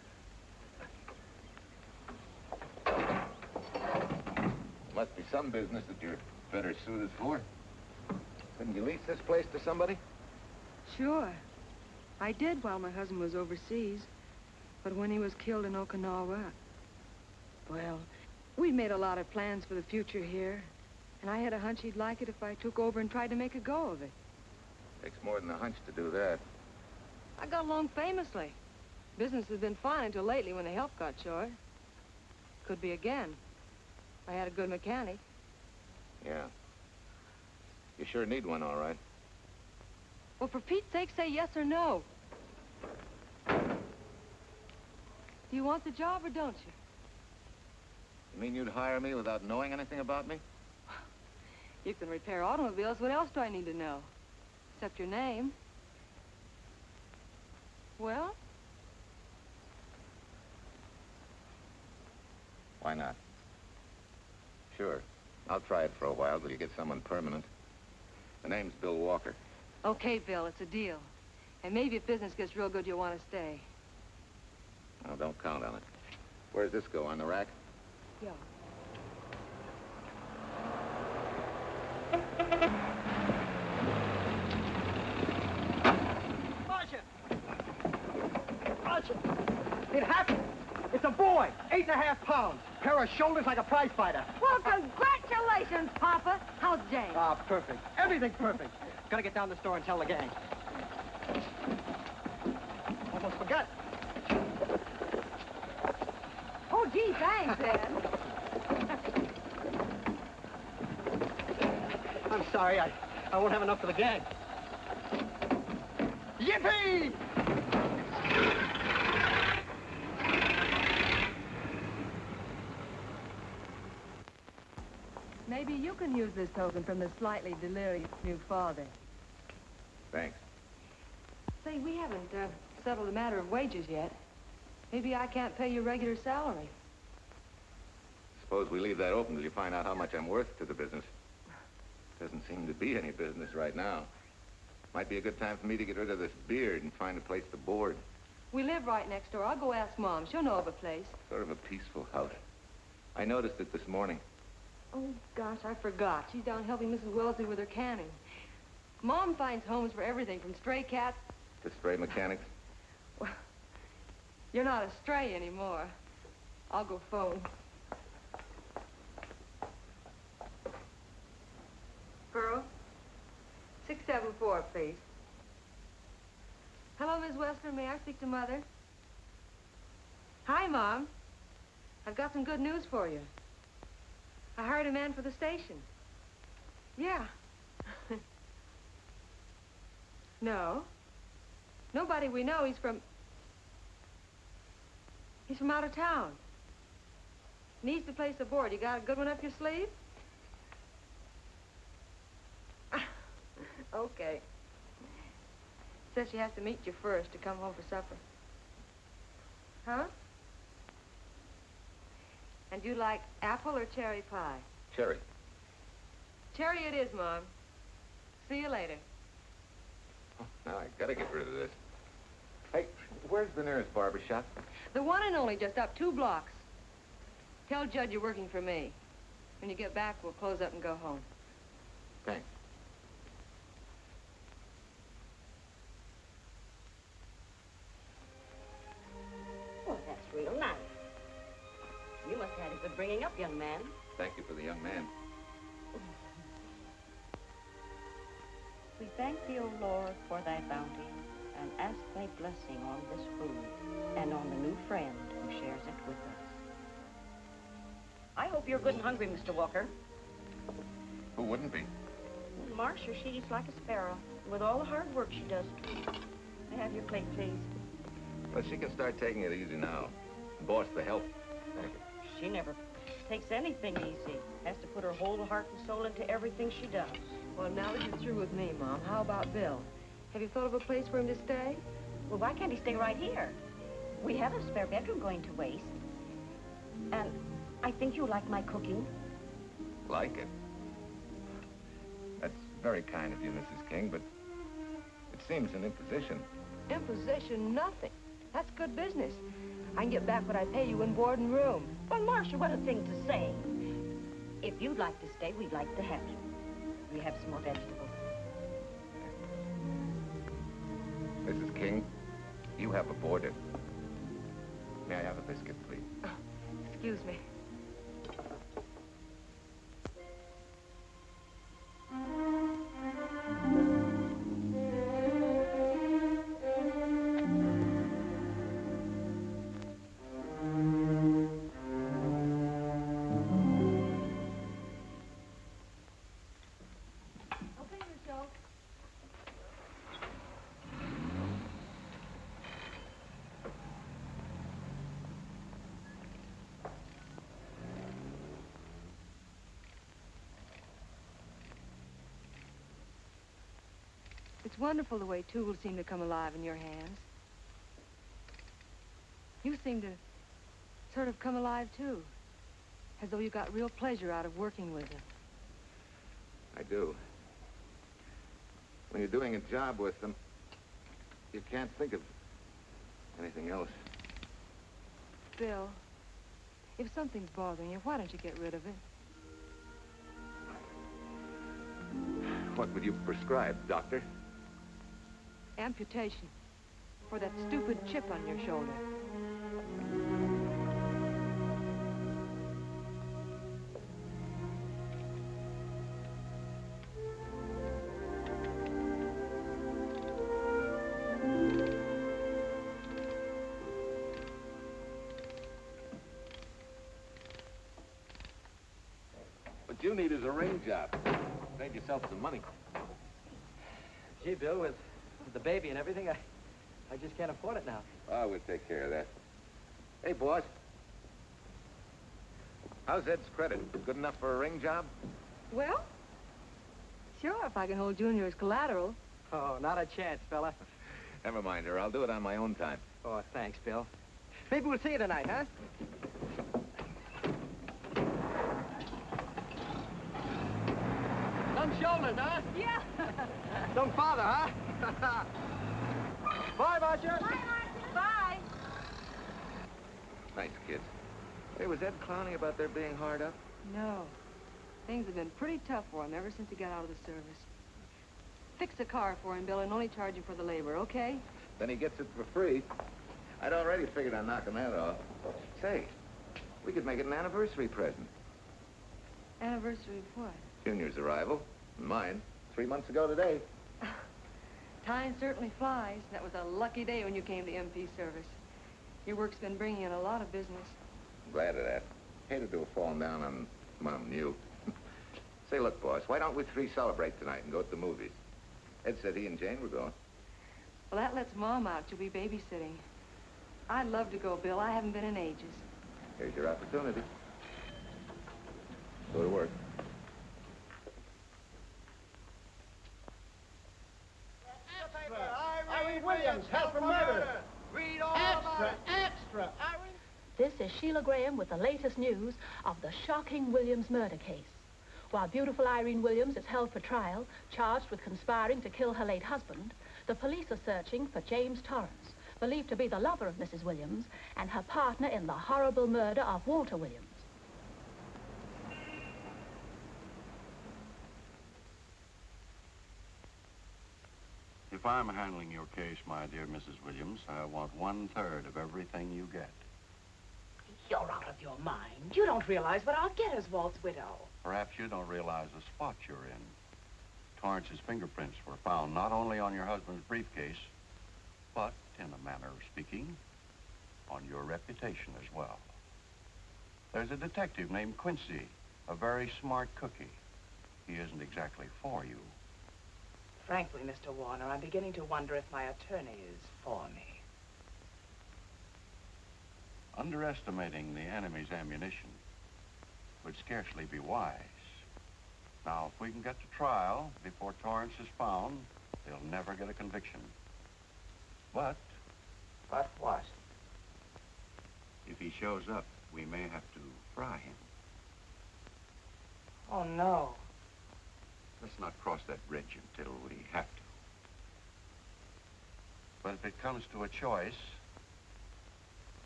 Must be some business that you're better suited for. Couldn't you lease this place to somebody? Sure. I did while my husband was overseas. But when he was killed in Okinawa, well, we made a lot of plans for the future here. And I had a hunch he'd like it if I took over and tried to make a go of it. Takes more than a hunch to do that. I got along famously. Business has been fine until lately when the help got short. Could be again. I had a good mechanic. Yeah. You sure need one, all right. Well, for Pete's sake, say yes or no. Do you want the job or don't you? You mean you'd hire me without knowing anything about me? You can repair automobiles. What else do I need to know? Except your name. Well? Why not? Sure. I'll try it for a while till you get someone permanent. The name's Bill Walker. Okay, Bill, it's a deal. And maybe if business gets real good, you'll want to stay. Oh, don't count on it. Where's this go, on the rack? Yeah. Marcia! It happened! It's a boy, 8.5 pounds. Pair of shoulders like a prize fighter. Well, congratulations, Papa. How's Jane? Ah, perfect. Everything perfect. Gotta get down to the store and tell the gang. Almost forgot. Oh, gee, thanks, Ed. I'm sorry, I won't have enough for the gang. Yippee! Maybe you can use this token from the slightly delirious new father. Thanks. Say, we haven't settled the matter of wages yet. Maybe I can't pay your regular salary. Suppose we leave that open till you find out how much I'm worth to the business. Doesn't seem to be any business right now. Might be a good time for me to get rid of this beard and find a place to board. We live right next door. I'll go ask Mom. She'll know of a place. Sort of a peaceful house. I noticed it this morning. Oh, gosh, I forgot. She's down helping Mrs. Wellesley with her canning. Mom finds homes for everything from stray cats... To stray mechanics? Well, you're not a stray anymore. I'll go phone. Girl, 674, please. Hello, Miss Western. May I speak to Mother? Hi, Mom. I've got some good news for you. I hired a man for the station. Yeah. No. Nobody we know. He's from out of town. Needs to place a board. You got a good one up your sleeve? Okay. Says she has to meet you first to come home for supper. Huh? And you like apple or cherry pie? Cherry. Cherry it is, Mom. See you later. Oh, now I gotta get rid of this. Hey, where's the nearest barber shop? The one and only, just up 2 blocks. Tell Judd you're working for me. When you get back, we'll close up and go home. Thanks. Well, that's real nice. You must have had a good bringing up, young man. Thank you for the young man. We thank thee, O Lord, for thy bounty, and ask thy blessing on this food, and on the new friend who shares it with us. I hope you're good and hungry, Mr. Walker. Who wouldn't be? Marcia, she eats like a sparrow, with all the hard work she does. May I have your plate, please? Well, she can start taking it easy now. Boss, the help. Thank you. She never takes anything easy. Has to put her whole heart and soul into everything she does. Well, now that you're through with me, Mom, how about Bill? Have you thought of a place for him to stay? Well, why can't he stay right here? We have a spare bedroom going to waste. And I think you like my cooking. Like it? That's very kind of you, Mrs. King, but it seems an imposition. Imposition, nothing. That's good business. I can get back what I pay you in board and room. Well, Marcia, what a thing to say. If you'd like to stay, we'd like to have you. We have some more vegetables. Mrs. King, you have a boarder. May I have a biscuit, please? Oh, excuse me. It's wonderful the way tools seem to come alive in your hands. You seem to sort of come alive, too. As though you got real pleasure out of working with them. I do. When you're doing a job with them, you can't think of anything else. Bill, if something's bothering you, why don't you get rid of it? What would you prescribe, doctor? Amputation. For that stupid chip on your shoulder. What you need is a ring job. Save yourself some money. Gee, Bill, with the baby and everything, I just can't afford it now. Oh, we'll take care of that. Hey, boss. How's Ed's credit? Good enough for a ring job? Well, sure, if I can hold Junior as collateral. Oh, not a chance, fella. Never mind her. I'll do it on my own time. Oh, thanks, Bill. Maybe we'll see you tonight, huh? Some shoulders, huh? Yeah. Some father, huh? Bye, Marcia. Bye, Marcia. Bye. Nice kids. Hey, was Ed clowning about their being hard up? No. Things have been pretty tough for him ever since he got out of the service. Fix a car for him, Bill, and only charge him for the labor, okay? Then he gets it for free. I'd already figured on knocking that off. Say, we could make it an anniversary present. Anniversary of what? Junior's arrival, and mine, 3 months ago today. Time certainly flies. That was a lucky day when you came to MP service. Your work's been bringing in a lot of business. I'm glad of that. Hated to have fallen down on Mom and you. Say, look, boss, why don't we three celebrate tonight and go to the movies? Ed said he and Jane were going. Well, that lets Mom out. She'll be babysitting. I'd love to go, Bill. I haven't been in ages. Here's your opportunity. Go to work. Irene Williams, held for murder. Read all Extra, extra. This is Sheila Graham with the latest news of the shocking Williams murder case. While beautiful Irene Williams is held for trial, charged with conspiring to kill her late husband, the police are searching for James Torrance, believed to be the lover of Mrs. Williams and her partner in the horrible murder of Walter Williams. If I'm handling your case, my dear Mrs. Williams, I want 1/3 of everything you get. You're out of your mind. You don't realize what I'll get as Walt's widow. Perhaps you don't realize the spot you're in. Torrance's fingerprints were found not only on your husband's briefcase, but, in a manner of speaking, on your reputation as well. There's a detective named Quincy, a very smart cookie. He isn't exactly for you. Frankly, Mr. Warner, I'm beginning to wonder if my attorney is for me. Underestimating the enemy's ammunition would scarcely be wise. Now, if we can get to trial before Torrance is found, they'll never get a conviction. But... But what? if he shows up, we may have to fry him. Oh, no. Let's not cross that bridge until we have to. But if it comes to a choice,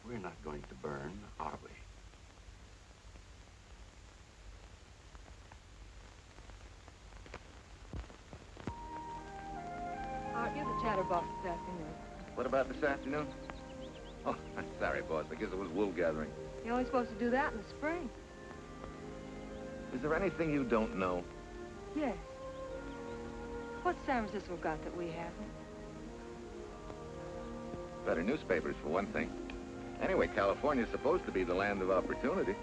we're not going to burn, are we? Aren't you the chatterbox this afternoon? What about this afternoon? Oh, I'm sorry, boss. I guess it was wool gathering. You're only supposed to do that in the spring. Is there anything you don't know? Yes. What's San Francisco got that we haven't? Better newspapers, for one thing. Anyway, California's supposed to be the land of opportunity.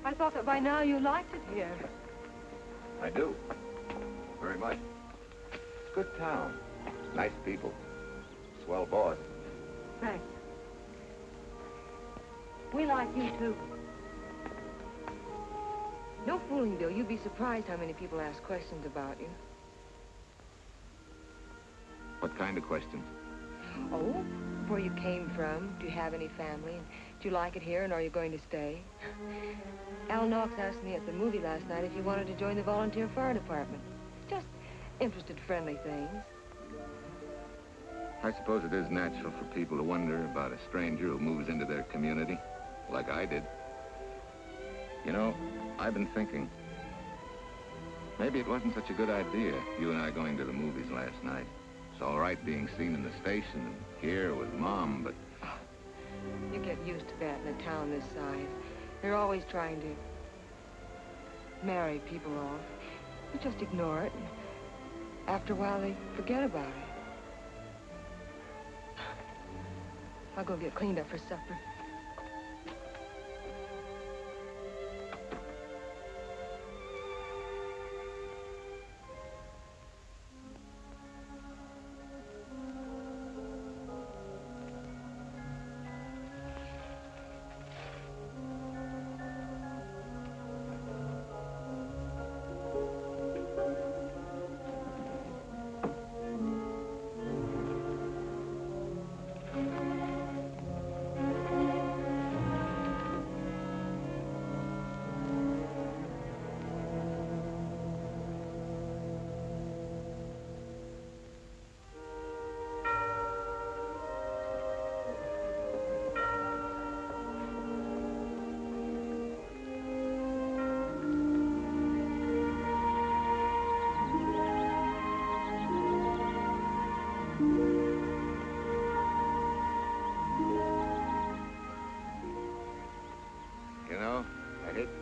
I thought that by now you liked it here. I do. Very much. It's a good town. Nice people. Swell boss. Thanks. We like you, too. No fooling, Bill. You'd be surprised how many people ask questions about you. What kind of questions? Oh, where you came from, do you have any family, and do you like it here, and are you going to stay? Al Knox asked me at the movie last night if you wanted to join the volunteer fire department. Just interested, friendly things. I suppose it is natural for people to wonder about a stranger who moves into their community, like I did. You know, I've been thinking, maybe it wasn't such a good idea, you and I going to the movies last night. It's all right being seen in the station and here with Mom, but... You get used to that in a town this size. They're always trying to marry people off. You just ignore it, and after a while they forget about it. I'll go get cleaned up for supper.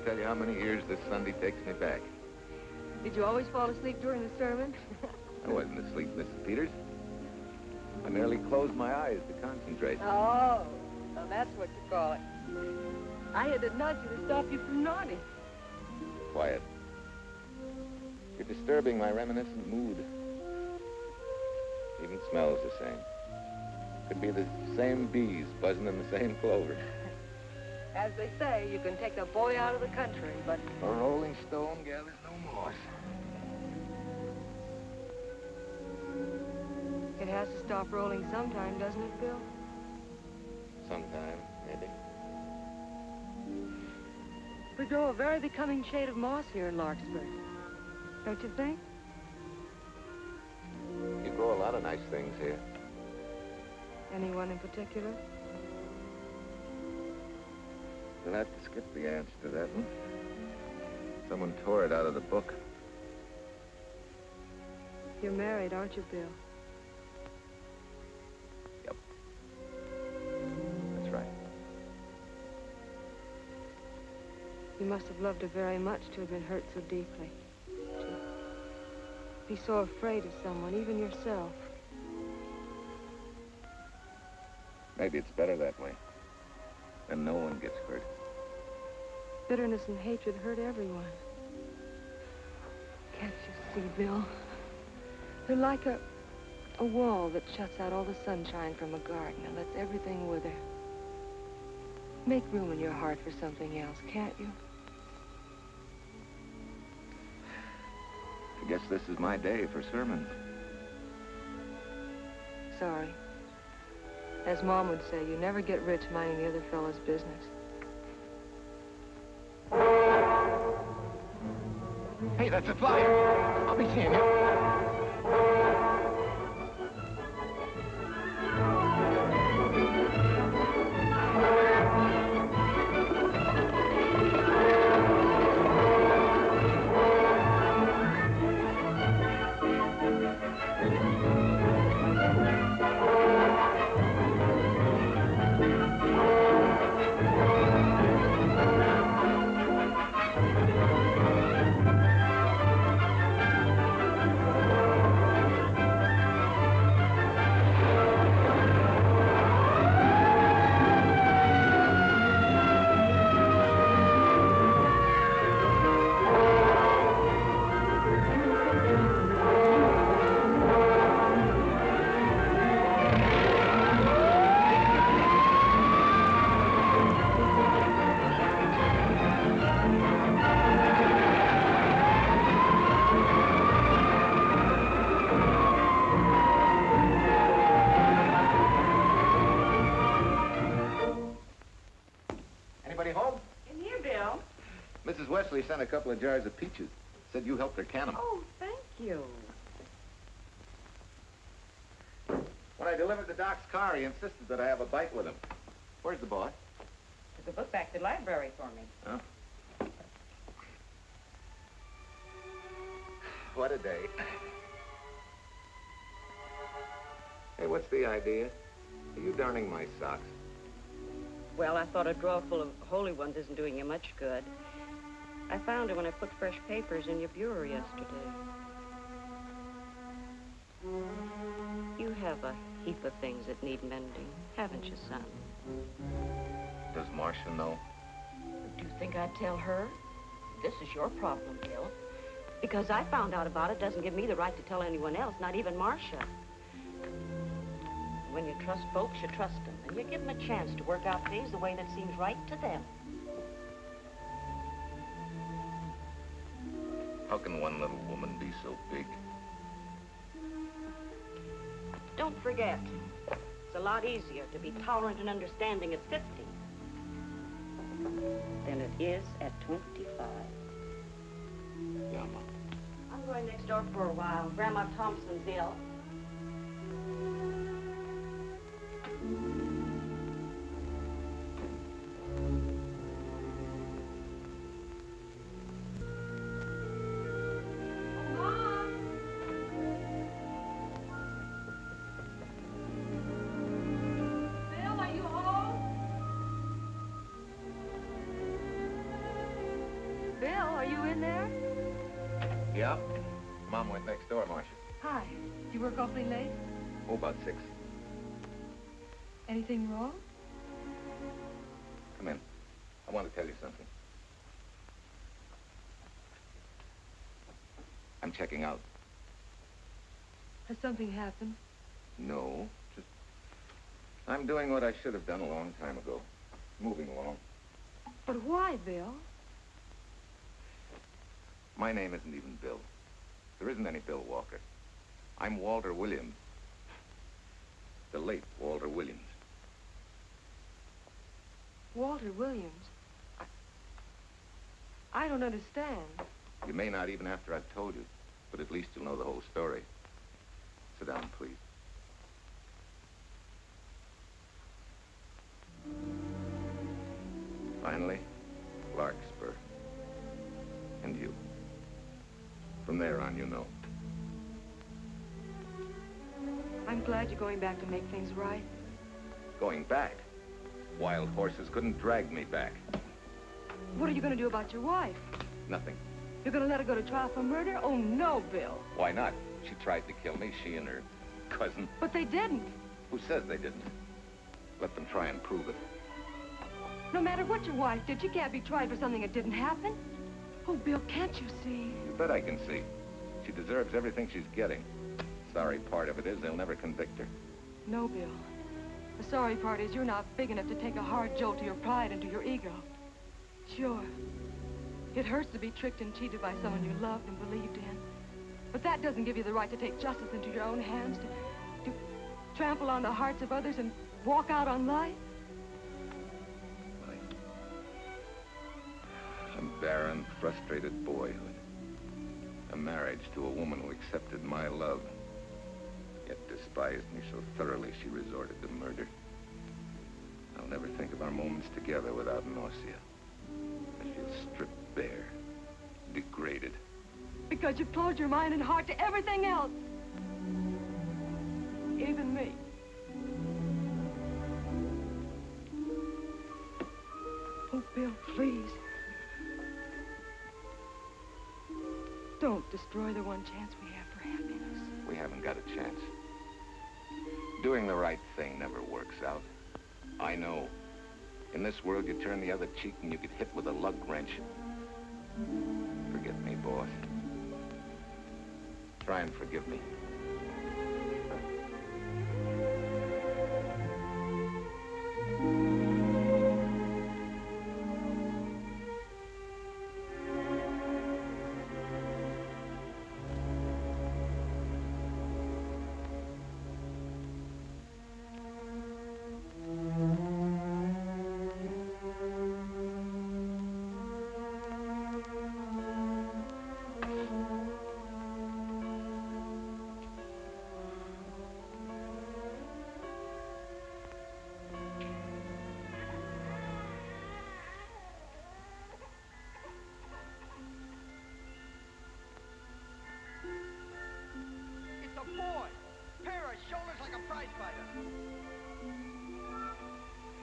Tell you how many years this Sunday takes me back. Did you always fall asleep during the sermon? I wasn't asleep, Mrs. Peters. I merely closed my eyes to concentrate. Oh, so that's what you call it. I had to nudge you to stop you from nodding. Quiet. You're disturbing my reminiscent mood. Even smells the same. Could be the same bees buzzing in the same clover. As they say, you can take the boy out of the country, but... A rolling stone gathers no moss. It has to stop rolling sometime, doesn't it, Bill? Sometime, maybe. We grow a very becoming shade of moss here in Larkspur. Don't you think? You grow a lot of nice things here. Anyone in particular? You'll have to skip the answer to that one. Someone tore it out of the book. You're married, aren't you, Bill? Yep. That's right. You must have loved her very much to have been hurt so deeply. To be so afraid of someone, even yourself. Maybe it's better that way. Then no one gets hurt. Bitterness and hatred hurt everyone. Can't you see, Bill? They're like a wall that shuts out all the sunshine from a garden and lets everything wither. Make room in your heart for something else, can't you? I guess this is my day for sermons. Sorry. As Mom would say, you never get rich minding the other fellow's business. Hey, that's a flyer. I'll be seeing you. Wesley sent a couple of jars of peaches. Said you helped her can them. Oh, thank you. When I delivered the doc's car, he insisted that I have a bite with him. Where's the boy? Took a book back to the library for me. Huh? What a day. Hey, what's the idea? Are you darning my socks? Well, I thought a drawer full of holy ones isn't doing you much good. I found it when I put fresh papers in your bureau yesterday. You have a heap of things that need mending, haven't you, son? Does Marcia know? Do you think I'd tell her? This is your problem, Bill. Because I found out about it doesn't give me the right to tell anyone else, not even Marcia. When you trust folks, you trust them, and you give them a chance to work out things the way that seems right to them. How can one little woman be so big? Don't forget, it's a lot easier to be tolerant and understanding at 50 than it is at 25. Yeah, Mom. I'm going next door for a while. Grandma Thompson's ill. Yeah. Mom went next door, Marcia. Hi. You work awfully late? Oh, about 6. Anything wrong? Come in. I want to tell you something. I'm checking out. Has something happened? No, just... I'm doing what I should have done a long time ago. Moving along. But why, Bill? My name isn't even Bill. There isn't any Bill Walker. I'm Walter Williams. The late Walter Williams. Walter Williams? I don't understand. You may not even after I've told you, but at least you'll know the whole story. Sit down, please. Finally, Larkspur. And you. From there on, you know. I'm glad you're going back to make things right. Going back? Wild horses couldn't drag me back. What are you going to do about your wife? Nothing. You're going to let her go to trial for murder? Oh, no, Bill. Why not? She tried to kill me, she and her cousin. But they didn't. Who says they didn't? Let them try and prove it. No matter what your wife did, she can't be tried for something that didn't happen. Oh, Bill, can't you see? You bet I can see. She deserves everything she's getting. Sorry part of it is they'll never convict her. No, Bill. The sorry part is you're not big enough to take a hard jolt to your pride and to your ego. Sure. It hurts to be tricked and cheated by someone you loved and believed in. But that doesn't give you the right to take justice into your own hands, to trample on the hearts of others and walk out on life. A barren, frustrated boyhood. A marriage to a woman who accepted my love, yet despised me so thoroughly she resorted to murder. I'll never think of our moments together without nausea. I feel stripped bare, degraded. Because you've closed your mind and heart to everything else. Even me. Oh, Bill, please. Don't destroy the one chance we have for happiness. We haven't got a chance. Doing the right thing never works out. I know. In this world, you turn the other cheek and you get hit with a lug wrench. Forget me, boss. Try and forgive me.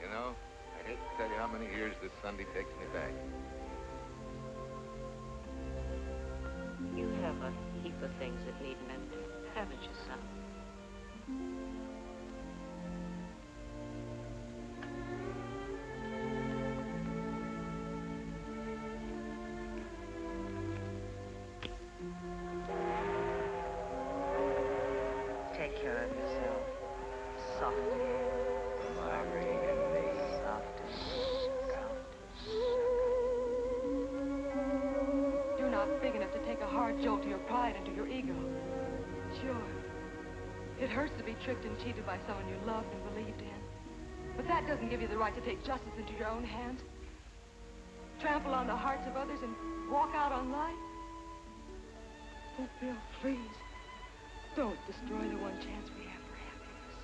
You know, I hate to tell you how many years this Sunday takes me back. You have a heap of things that need mending, haven't you, son? Take care of yourself. Softly. You're not big enough to take a hard jolt to your pride and to your ego. Sure. It hurts to be tricked and cheated by someone you loved and believed in. But that doesn't give you the right to take justice into your own hands. Trample on the hearts of others and walk out on life. Oh, Bill, please. Don't destroy the one chance we have for happiness.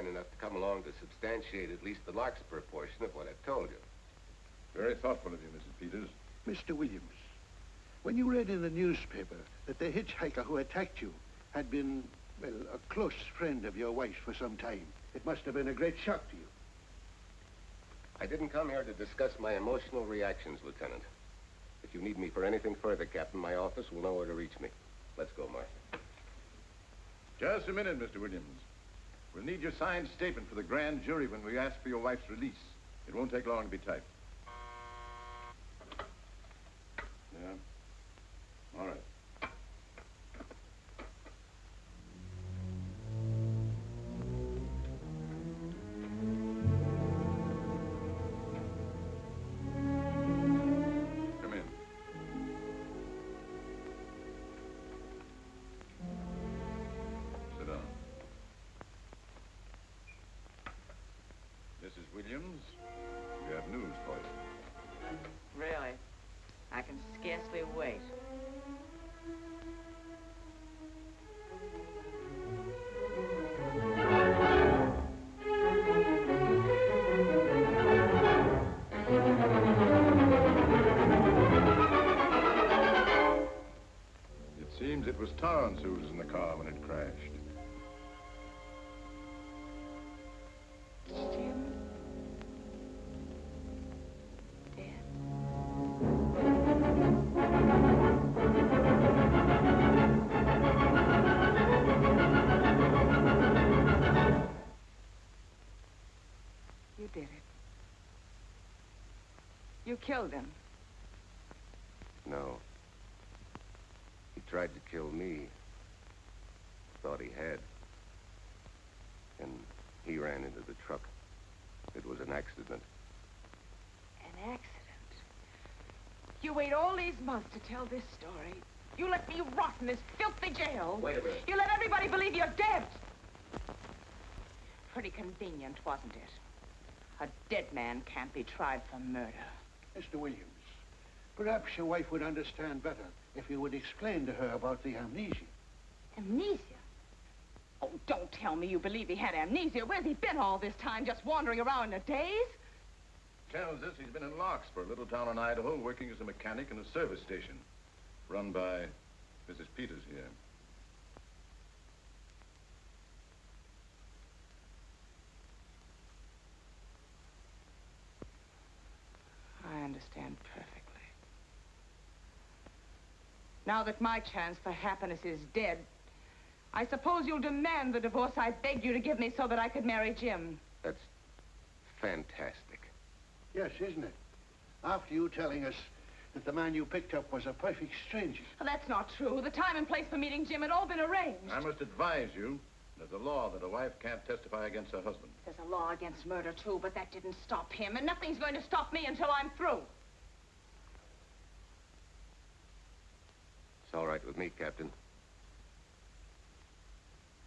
Enough to come along to substantiate at least the Larkspur portion of what I've told you. Very thoughtful of you, Mrs. Peters. Mr. Williams, when you read in the newspaper that the hitchhiker who attacked you had been, well, a close friend of your wife's for some time, it must have been a great shock to you. I didn't come here to discuss my emotional reactions, Lieutenant. If you need me for anything further, Captain, my office will know where to reach me. Let's go, Marshal. Just a minute, Mr. Williams. We'll need your signed statement for the grand jury when we ask for your wife's release. It won't take long to be typed. Yeah? All right. Come in. Sit down. Mrs. Williams, we have news for you. Really? I can scarcely wait. It seems it was Torrance who was in the car when it crashed. Jim? Dead? You did it. You killed him. No. He tried to kill me. Thought he had. And he ran into the truck. It was an accident. An accident? You wait all these months to tell this story. You let me rot in this filthy jail. Wait a minute. You let everybody believe you're dead. Pretty convenient, wasn't it? A dead man can't be tried for murder. Mr. Williams, perhaps your wife would understand better if you would explain to her about the amnesia. Amnesia? Oh, don't tell me you believe he had amnesia. Where's he been all this time, just wandering around in a daze? Tells us he's been in Larkspur, a little town in Idaho, working as a mechanic in a service station. Run by Mrs. Peters here. I understand perfectly. Now that my chance for happiness is dead, I suppose you'll demand the divorce I begged you to give me so that I could marry Jim. That's fantastic. Yes, isn't it? After you telling us that the man you picked up was a perfect stranger. Well, that's not true. The time and place for meeting Jim had all been arranged. I must advise you, there's a law that a wife can't testify against her husband. There's a law against murder, too, but that didn't stop him, and nothing's going to stop me until I'm through. It's all right with me, Captain.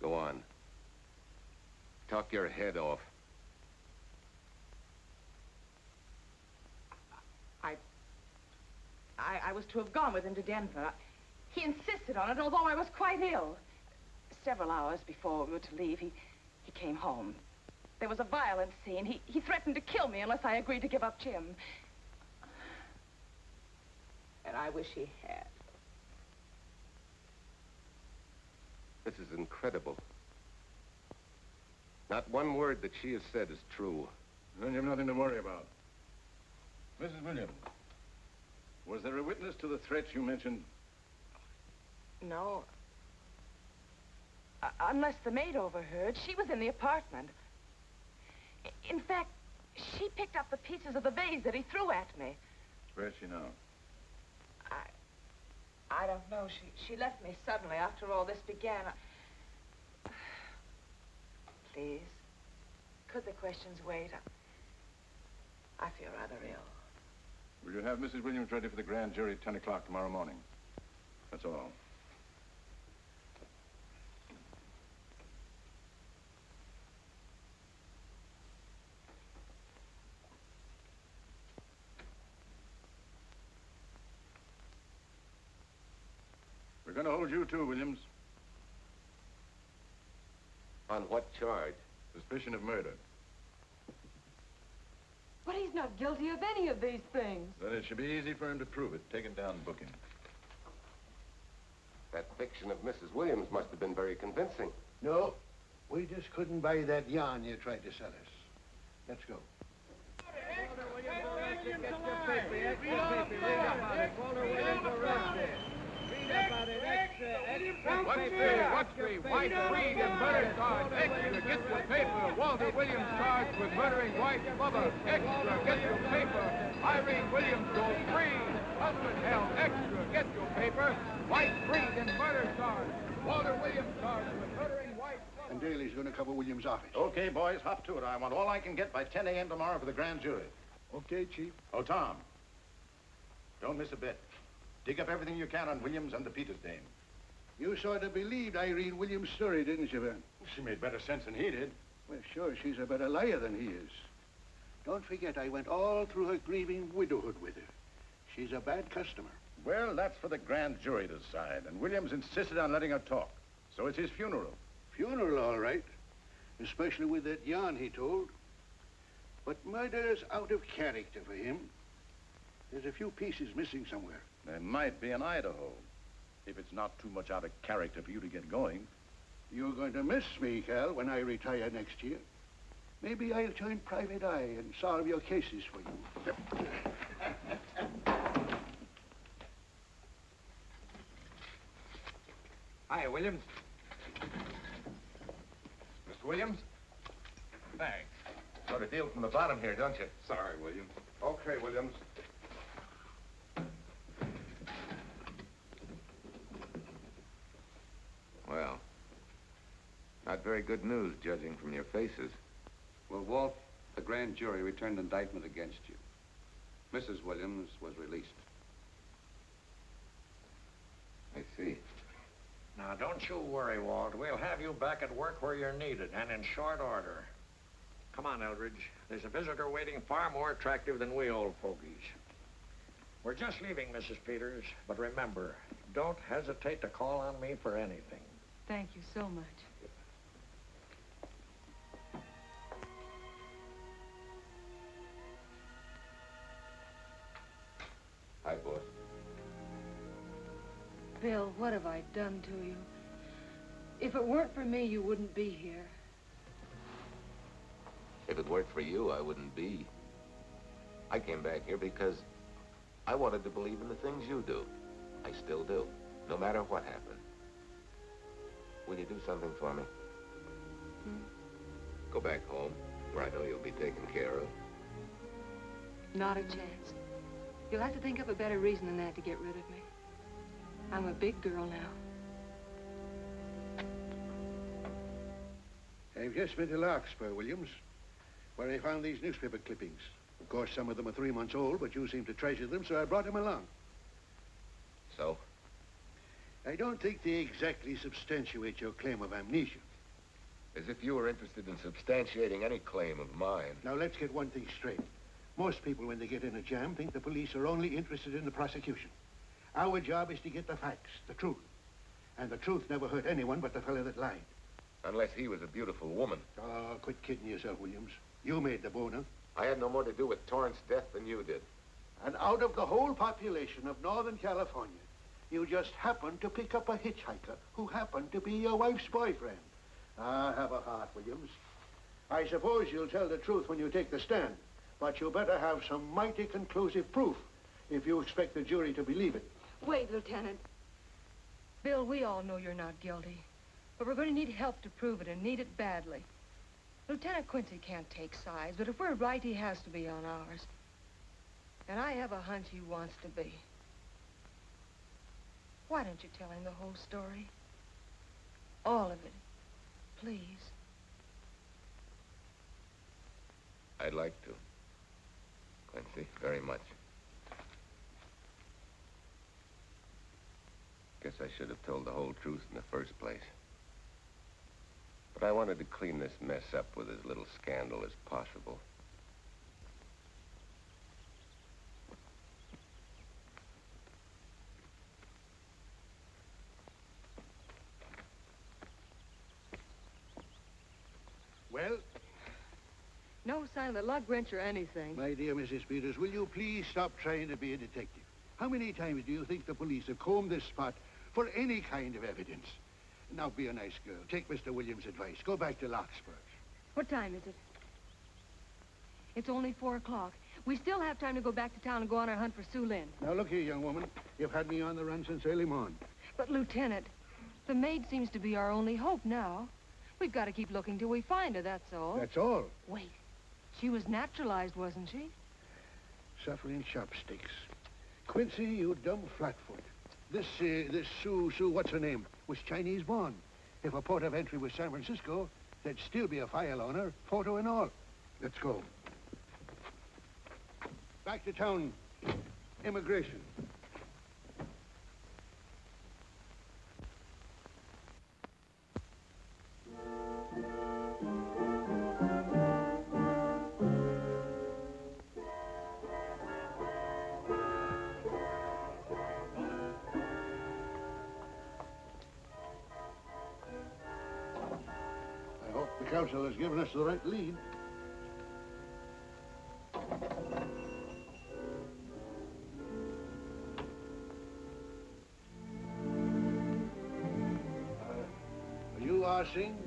Go on. Talk your head off. I was to have gone with him to Denver. He insisted on it, although I was quite ill. Several hours before we were to leave, he came home. There was a violent scene. He threatened to kill me unless I agreed to give up Jim. And I wish he had. This is incredible. Not one word that she has said is true. Then you have nothing to worry about. Mrs. Williams, was there a witness to the threats you mentioned? No. Unless the maid overheard. She was in the apartment. In fact, she picked up the pieces of the vase that he threw at me. Where's she now? I don't know. She left me suddenly after all this began. Please, could the questions wait? I feel rather ill. Will you have Mrs. Williams ready for the grand jury at 10 o'clock tomorrow morning? That's all. We're going to hold you too, Williams. On what charge? Suspicion of murder. But he's not guilty of any of these things. Then it should be easy for him to prove it. Take it down and book him. That fiction of Mrs. Williams must have been very convincing. No, we just couldn't buy that yarn you tried to sell us. Let's go. What's three? White, Freed, and murder charge. Extra, get your paper. Walter Williams charged with murdering White Bubba. Extra, get your paper. Irene Williams goes free. Husband held. Extra, get your paper. White, Freed, and murder charge. Walter Williams charged with murdering White Bubba. And Daly's going to cover Williams' office. Okay, boys, hop to it. I want all I can get by 10 a.m. tomorrow for the grand jury. Okay, Chief. Oh, Tom, don't miss a bit. Dig up everything you can on Williams and the Peters dame. You sort of believed Irene Williams' story, didn't you, Van? She made better sense than he did. Well, sure, she's a better liar than he is. Don't forget, I went all through her grieving widowhood with her. She's a bad customer. Well, that's for the grand jury to decide, and Williams insisted on letting her talk. So it's his funeral. Funeral, all right. Especially with that yarn he told. But murder's out of character for him. There's a few pieces missing somewhere. There might be in Idaho, if it's not too much out of character for you to get going. You're going to miss me, Cal, when I retire next year. Maybe I'll join Private Eye and solve your cases for you. Hi, Williams. Mr. Williams? Thanks. Sort of deal from the bottom here, don't you? Sorry, Williams. Okay, Williams. Well, not very good news, judging from your faces. Well, Walt, the grand jury returned indictment against you. Mrs. Williams was released. I see. Now, don't you worry, Walt. We'll have you back at work where you're needed, and in short order. Come on, Eldridge. There's a visitor waiting far more attractive than we old fogies. We're just leaving, Mrs. Peters, but remember, don't hesitate to call on me for anything. Thank you so much. Hi, boss. Bill, what have I done to you? If it weren't for me, you wouldn't be here. If it weren't for you, I wouldn't be. I came back here because I wanted to believe in the things you do. I still do, no matter what happened. Will you do something for me? Go back home, where I know you'll be taken care of. Not a chance. You'll have to think up a better reason than that to get rid of me. I'm a big girl now. I've just been to Larkspur, Williams, where I found these newspaper clippings. Of course, some of them are 3 months old, but you seem to treasure them, so I brought them along. So? I don't think they exactly substantiate your claim of amnesia. As if you were interested in substantiating any claim of mine. Now, let's get one thing straight. Most people, when they get in a jam, think the police are only interested in the prosecution. Our job is to get the facts, the truth. And the truth never hurt anyone but the fellow that lied. Unless he was a beautiful woman. Oh, quit kidding yourself, Williams. You made the boner. I had no more to do with Torrance's death than you did. And out of the whole population of Northern California, you just happened to pick up a hitchhiker who happened to be your wife's boyfriend. Ah, have a heart, Williams. I suppose you'll tell the truth when you take the stand, but you better have some mighty conclusive proof if you expect the jury to believe it. Wait, Lieutenant. Bill, we all know you're not guilty, but we're going to need help to prove it, and need it badly. Lieutenant Quincy can't take sides, but if we're right, he has to be on ours. And I have a hunch he wants to be. Why don't you tell him the whole story? All of it, please. I'd like to, Quincy, very much. Guess I should have told the whole truth in the first place. But I wanted to clean this mess up with as little scandal as possible. Well? No sign of the lug wrench or anything. My dear Mrs. Peters, will you please stop trying to be a detective? How many times do you think the police have combed this spot for any kind of evidence? Now, be a nice girl. Take Mr. Williams' advice. Go back to Larkspur. What time is it? It's only 4 o'clock. We still have time to go back to town and go on our hunt for Sue Lynn. Now, look here, young woman. You've had me on the run since early morning. But, Lieutenant, the maid seems to be our only hope now. We've got to keep looking till we find her, that's all. That's all. Wait. She was naturalized, wasn't she? Suffering chopsticks. Quincy, you dumb flatfoot. This Sue, what's her name, was Chinese born. If a port of entry was San Francisco, there'd still be a file on her, photo and all. Let's go. Back to town. Immigration. I hope the council has given us the right lead. You are sing?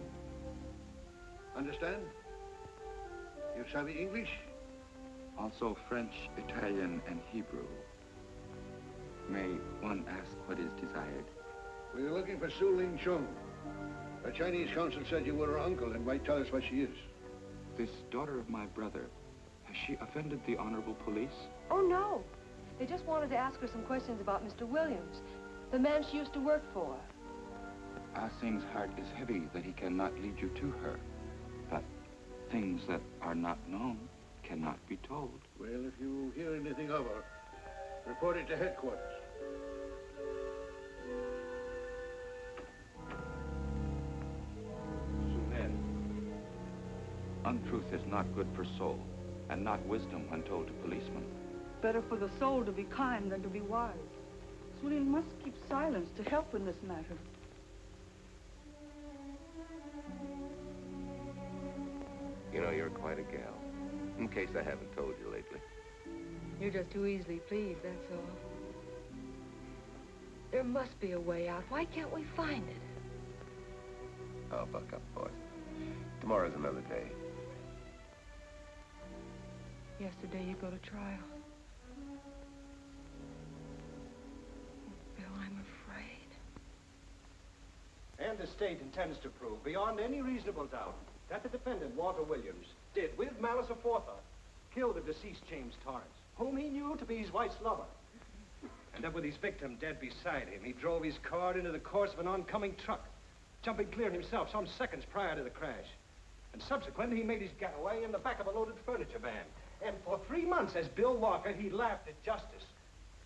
Understand? You savvy English? Also French, Italian, and Hebrew. May one ask what is desired? We're looking for Su Ling Chung. The Chinese consul said you were her uncle and might tell us what she is. This daughter of my brother, has she offended the honorable police? Oh, no. They just wanted to ask her some questions about Mr. Williams, the man she used to work for. Ah Sing's heart is heavy that he cannot lead you to her. That things that are not known cannot be told. Well, if you hear anything of her, report it to headquarters. Untruth is not good for soul, and not wisdom when told to policemen. Better for the soul to be kind than to be wise. Su Ling must keep silence to help in this matter. You know, you're quite a gal. In case I haven't told you lately. You're just too easily pleased, that's all. There must be a way out. Why can't we find it? Oh, buck up, boy. Tomorrow's another day. Yesterday you go to trial. Bill, I'm afraid. And the state intends to prove, beyond any reasonable doubt, that the defendant, Walter Williams, did, with malice aforethought, kill the deceased James Torrance, whom he knew to be his wife's lover. And that with his victim dead beside him, he drove his car into the course of an oncoming truck, jumping clear himself some seconds prior to the crash. And subsequently, he made his getaway in the back of a loaded furniture van. And for 3 months, as Bill Walker, he laughed at justice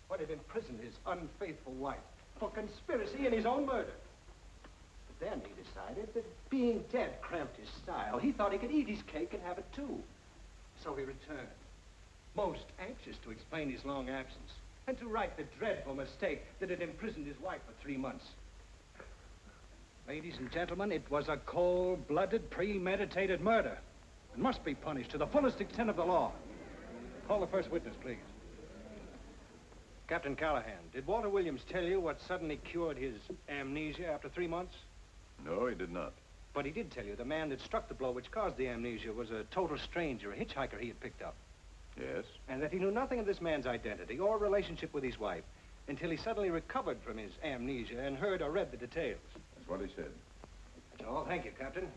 when he'd imprisoned his unfaithful wife for conspiracy in his own murder. But then he decided that being dead cramped his style. He thought he could eat his cake and have it too. So he returned, most anxious to explain his long absence and to right the dreadful mistake that had imprisoned his wife for 3 months. Ladies and gentlemen, it was a cold-blooded, premeditated murder and must be punished to the fullest extent of the law. Call the first witness, please. Captain Callahan, did Walter Williams tell you what suddenly cured his amnesia after 3 months? No, he did not. But he did tell you the man that struck the blow which caused the amnesia was a total stranger, a hitchhiker he had picked up. Yes? And that he knew nothing of this man's identity or relationship with his wife until he suddenly recovered from his amnesia and heard or read the details. That's what he said. That's all. Thank you, Captain.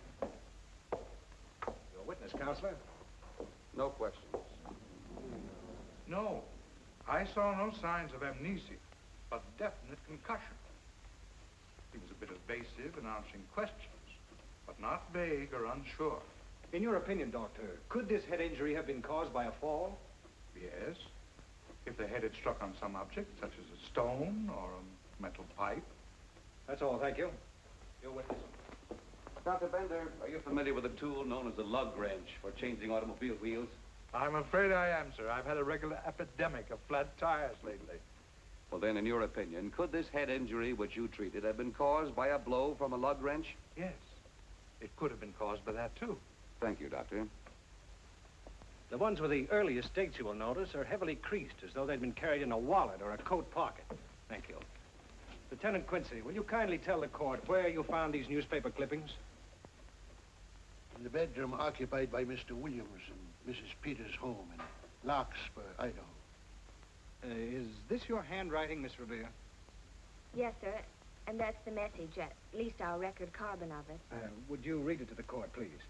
Your witness, Counselor. No questions. No. I saw no signs of amnesia, but definite concussion. He was a bit evasive in answering questions, but not vague or unsure. In your opinion, Doctor, could this head injury have been caused by a fall? Yes. If the head had struck on some object, such as a stone or a metal pipe. That's all. Thank you. Your witness. Dr. Bender, are you familiar with a tool known as a lug wrench for changing automobile wheels? I'm afraid I am, sir. I've had a regular epidemic of flat tires lately. Well, then, in your opinion, could this head injury which you treated have been caused by a blow from a lug wrench? Yes. It could have been caused by that, too. Thank you, Doctor. The ones with the earliest dates, you will notice, are heavily creased, as though they'd been carried in a wallet or a coat pocket. Thank you. Lieutenant Quincy, will you kindly tell the court where you found these newspaper clippings? in the bedroom occupied by Mr. Williams and Mrs. Peters' home in Larkspur, Idaho. Is this your handwriting, Miss Revere? Yes, sir. And that's the message, at least our record carbon of it. Would you read it to the court, please?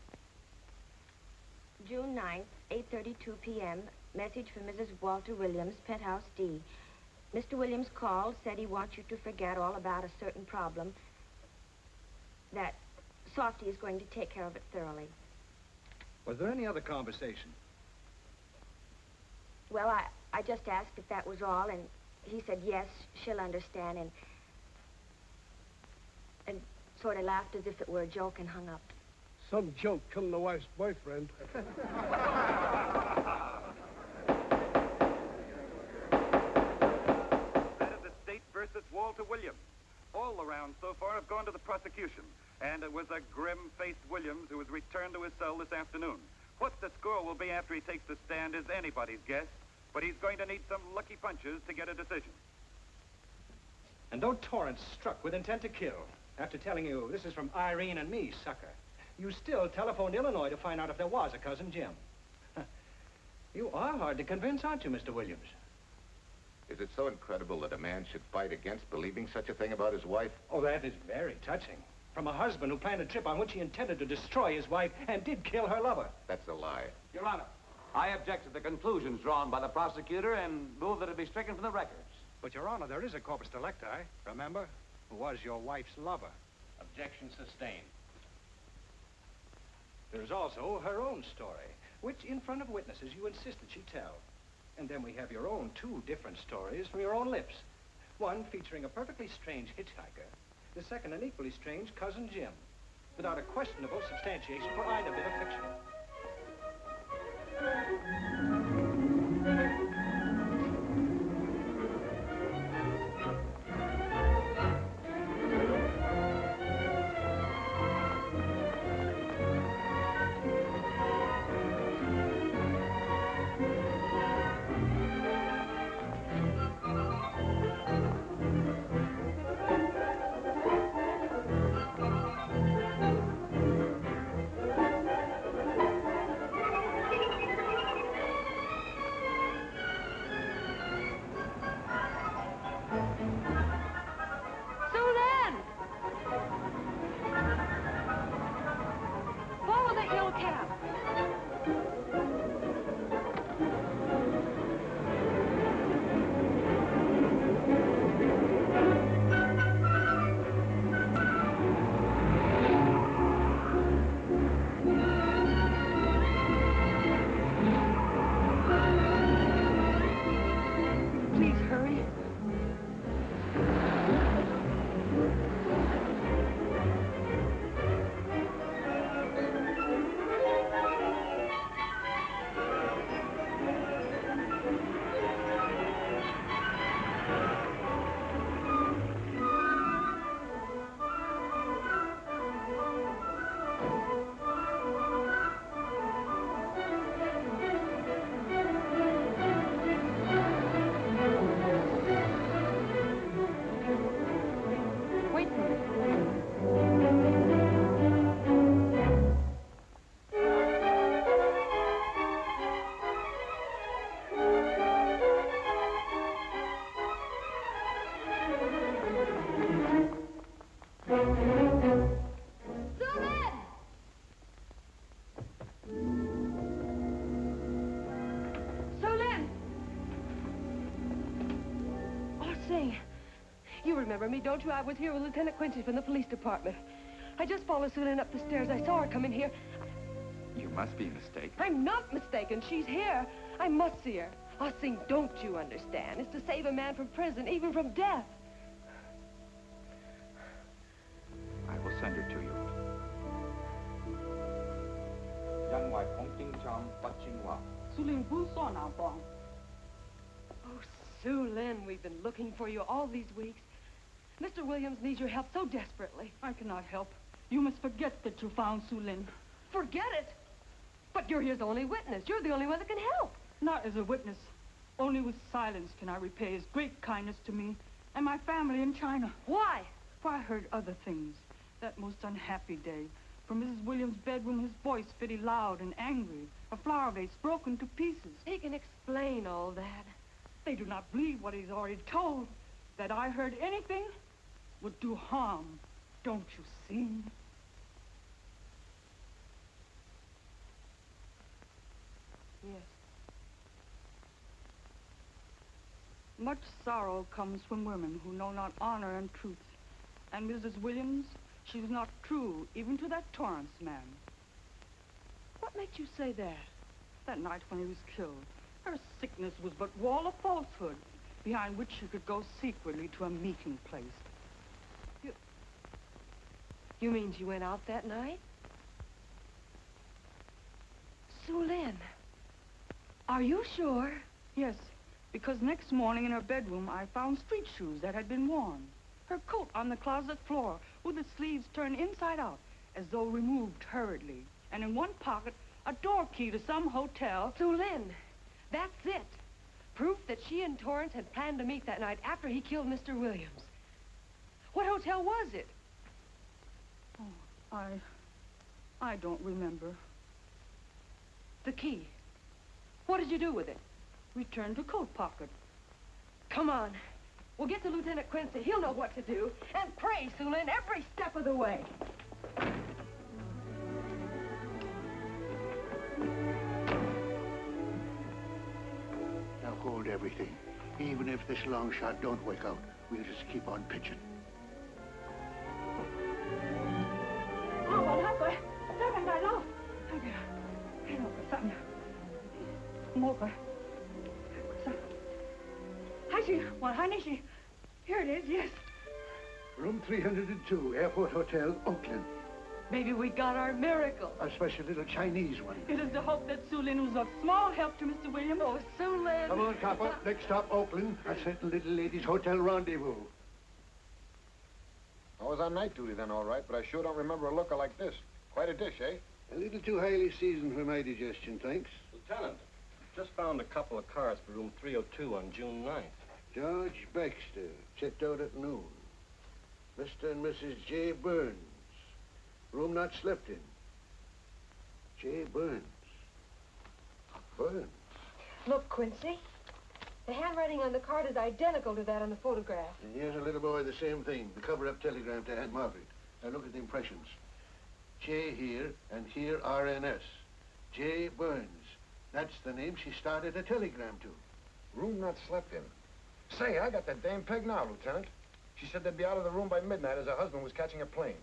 June 9th, 8:32 p.m. Message from Mrs. Walter Williams, Penthouse D. Mr. Williams called, said he wants you to forget all about a certain problem, that Softy is going to take care of it thoroughly. Was there any other conversation? Well, I just asked if that was all, and he said, yes, she'll understand, and sort of laughed as if it were a joke and hung up. Some joke killing the wife's boyfriend. That is the state versus Walter Williams. All the rounds so far have gone to the prosecution, and it was a grim-faced Williams who was returned to his cell this afternoon. What the score will be after he takes the stand is anybody's guess, but he's going to need some lucky punches to get a decision. And though Torrance struck with intent to kill, after telling you this is from Irene and me, sucker, you still telephoned Illinois to find out if there was a Cousin Jim. You are hard to convince, aren't you, Mr. Williams? Is it so incredible that a man should fight against believing such a thing about his wife? Oh, that is very touching. From a husband who planned a trip on which he intended to destroy his wife and did kill her lover. That's a lie. Your Honor, I object to the conclusions drawn by the prosecutor and move that it be stricken from the records. But, Your Honor, there is a corpus delicti, remember, who was your wife's lover. Objection sustained. There's also her own story, which, in front of witnesses, you insisted she tell. And then we have your own two different stories from your own lips. One featuring a perfectly strange hitchhiker. The second, an equally strange Cousin Jim. Without a questionable substantiation for either bit of fiction. Remember me, don't you? I was here with Lieutenant Quincy from the police department. I just followed Susan up the stairs. I saw her come in here. You must be mistaken. I'm not mistaken. She's here. I must see her. I'll sing Don't You Understand. It's to save a man from prison, even from death. I will send her to you. Oh, Sue Lynn, we've been looking for you all these weeks. Mr. Williams needs your help so desperately. I cannot help. You must forget that you found Sue Lynn. Forget it? But you're his only witness. You're the only one that can help. Not as a witness. Only with silence can I repay his great kindness to me and my family in China. Why? For I heard other things. That most unhappy day From Mrs. Williams' bedroom, his voice very loud and angry. A flower vase broken to pieces. He can explain all that. They do not believe what he's already told. That I heard anything would do harm. Don't you see? Yes. Much sorrow comes from women who know not honor and truth. And Mrs. Williams, she was not true even to that Torrance man. What makes you say that? That night when he was killed, her sickness was but wall of falsehood, behind which she could go secretly to a meeting place. You mean she went out that night? Sue Lynn, are you sure? Yes, because next morning in her bedroom I found street shoes that had been worn. Her coat on the closet floor with the sleeves turned inside out as though removed hurriedly. And in one pocket, a door key to some hotel. Sue Lynn, that's it. Proof that she and Torrance had planned to meet that night after he killed Mr. Williams. What hotel was it? Oh, I don't remember. The key. What did you do with it? Returned to coat pocket. Come on. We'll get to Lieutenant Quincy. He'll know what to do. And pray, Sue Lynn, every step of the way. Now hold everything. Even if this long shot don't work out, we'll just keep on pitching. Here it is, yes. Room 302, Airport Hotel, Oakland. Maybe we got our miracle. A special little Chinese one. It is to hope that Sue Lynn was of small help to Mr. Williams. Oh, Sue Lynn. Come on, Copper. Next stop, Oakland. A certain little lady's hotel rendezvous. I was on night duty then, all right, but I sure don't remember a looker like this. Quite a dish, eh? A little too highly seasoned for my digestion, thanks. Lieutenant, just found a couple of cars for room 302 on June 9th. George Baxter, checked out at noon. Mr. and Mrs. J. Burns. Room not slept in. J. Burns. Burns. Look, Quincy. The handwriting on the card is identical to that on the photograph. And here's a little boy, the same thing. The cover-up telegram to Aunt Margaret. Now look at the impressions. J here, and here RNS. J. Burns. That's the name she started a telegram to. Room not slept in. Say, I got that dame pegged now, Lieutenant. She said they'd be out of the room by midnight as her husband was catching a plane.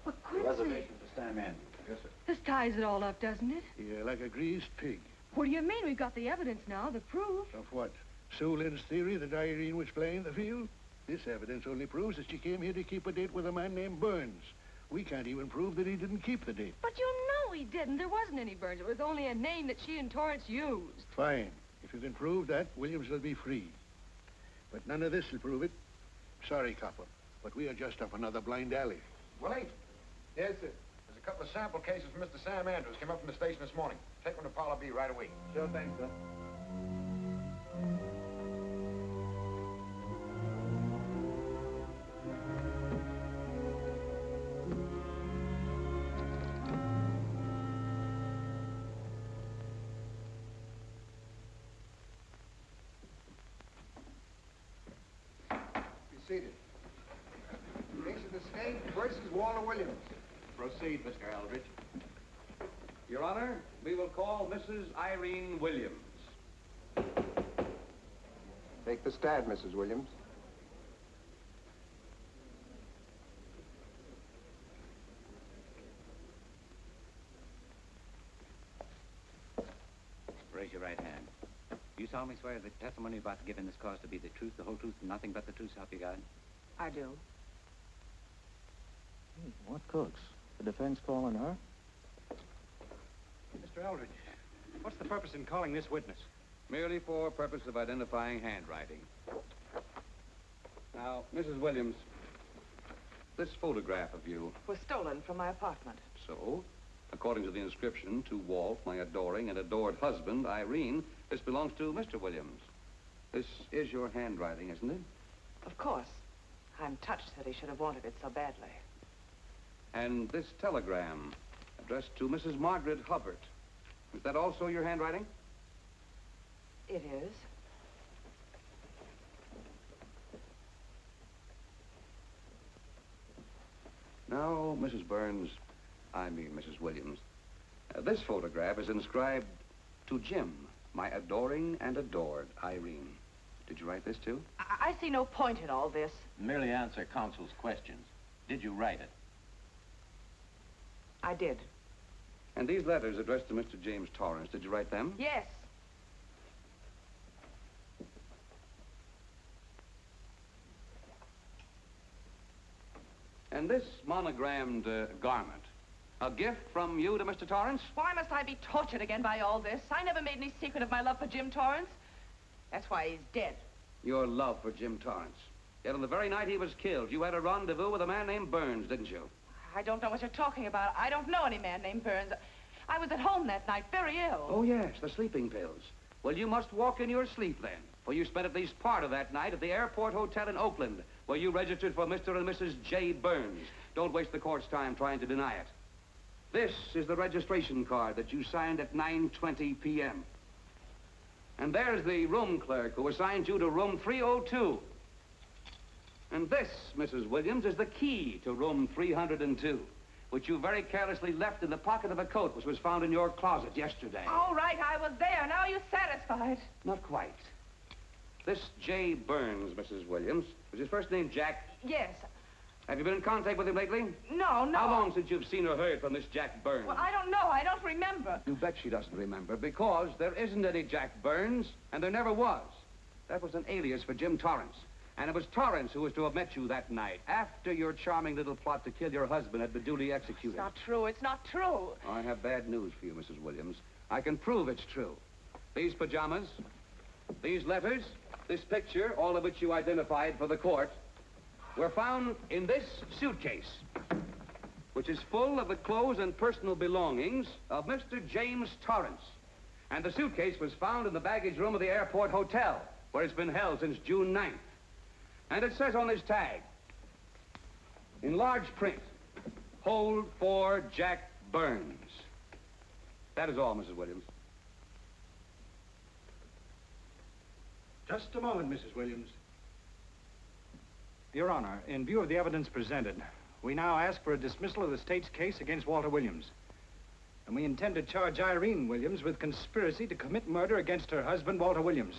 But Quincy... Reservation for Sam Andrews. Yes, sir. This ties it all up, doesn't it? Yeah, like a greased pig. What do you mean? We've got the evidence now, the proof. Of what? Sue Lynn's theory that Irene was playing the field? This evidence only proves that she came here to keep a date with a man named Burns. We can't even prove that he didn't keep the date. But you know he didn't. There wasn't any Burns. It was only a name that she and Torrance used. Fine. If you can prove that, Williams will be free. But none of this will prove it. Sorry, Copper, but we are just up another blind alley. Willie, Yes, sir. there's a couple of sample cases from Mr. Sam Andrews. Came up from the station this morning. Take one to Parlor B right away. Sure thing, sir. Be seated. Case of the state versus Walter Williams. Proceed, Mr. Eldridge. Your Honor, we will call Mrs. Irene Williams. Take the stand, Mrs. Williams. Raise your right hand. You solemnly swear the testimony you're about to give in this cause to be the truth, the whole truth, and nothing but the truth, so help you God? I do. What cooks? The defense calling her? Mr. Eldridge, what's the purpose in calling this witness? Merely for purpose of identifying handwriting. Now, Mrs. Williams, this photograph of you... Was stolen from my apartment. So, according to the inscription, to Walt, my adoring and adored husband, Irene, this belongs to Mr. Williams. This is your handwriting, isn't it? Of course. I'm touched that he should have wanted it so badly. And this telegram, addressed to Mrs. Margaret Hubbard. Is that also your handwriting? It is. Now, Mrs. Burns, I mean Mrs. Williams, this photograph is inscribed to Jim, my adoring and adored Irene. Did you write this, too? I see no point in all this. Merely answer counsel's questions. Did you write it? I did. And these letters addressed to Mr. James Torrance, did you write them? Yes. And this monogrammed garment, a gift from you to Mr. Torrance? Why must I be tortured again by all this? I never made any secret of my love for Jim Torrance. That's why he's dead. Your love for Jim Torrance. Yet on the very night he was killed, you had a rendezvous with a man named Burns, didn't you? I don't know what you're talking about. I don't know any man named Burns. I was at home that night, very ill. Oh, yes, the sleeping pills. Well, you must walk in your sleep then, for you spent at least part of that night at the Airport Hotel in Oakland, where you registered for Mr. and Mrs. J. Burns. Don't waste the court's time trying to deny it. This is the registration card that you signed at 9:20 p.m. And there's the room clerk who assigned you to room 302. And this, Mrs. Williams, is the key to room 302, which you very carelessly left in the pocket of a coat which was found in your closet yesterday. All right, I was there. Now you're satisfied. Not quite. This J. Burns, Mrs. Williams, was his first name Jack? Yes. Have you been in contact with him lately? No. How long since you've seen or heard from this Jack Burns? Well, I don't know. I don't remember. You bet she doesn't remember, because there isn't any Jack Burns, and there never was. That was an alias for Jim Torrance. And it was Torrance who was to have met you that night, after your charming little plot to kill your husband had been duly executed. It's not true. It's not true. I have bad news for you, Mrs. Williams. I can prove it's true. These pajamas, these letters, this picture, all of which you identified for the court, were found in this suitcase, which is full of the clothes and personal belongings of Mr. James Torrance. And the suitcase was found in the baggage room of the Airport Hotel, where it's been held since June 9th. And it says on this tag, in large print, hold for Jack Burns. That is all, Mrs. Williams. Just a moment, Mrs. Williams. Your Honor, in view of the evidence presented, we now ask for a dismissal of the state's case against Walter Williams. And we intend to charge Irene Williams with conspiracy to commit murder against her husband, Walter Williams.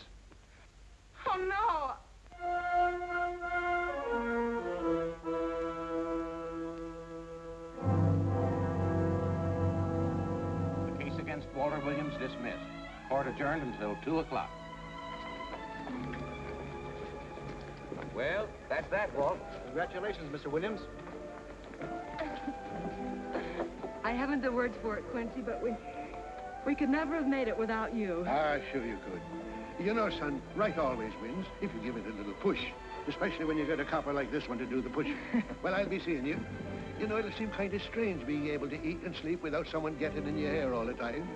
Oh, no. The case against Walter Williams dismissed. Court adjourned until 2 o'clock. Well, that's that, Walt. Congratulations, Mr. Williams. I haven't the words for it, Quincy, but we could never have made it without you. Ah, sure you could. You know, son, right always wins if you give it a little push, especially when you get a copper like this one to do the pushing. Well, I'll be seeing you. You know, it'll seem kind of strange being able to eat and sleep without someone getting in your hair all the time.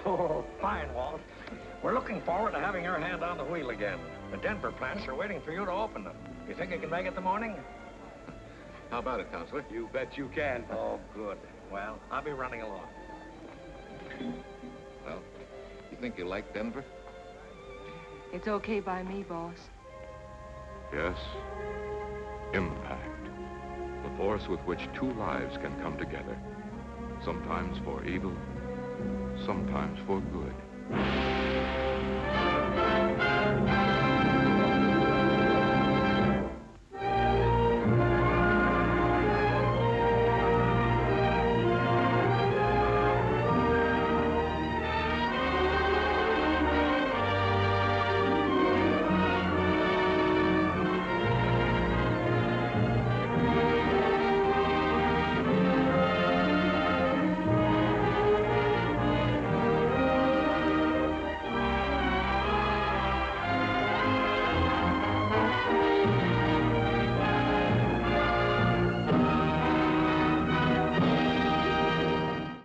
Oh, fine, Walt. We're looking forward to having your hand on the wheel again. The Denver plants are waiting for you to open them. You think you can make it the morning? How about it, Counselor? You bet you can. Oh, good. Well, I'll be running along. Well, you think you like Denver? It's okay by me, boss. Yes. Impact. The force with which two lives can come together. Sometimes for evil, sometimes for good.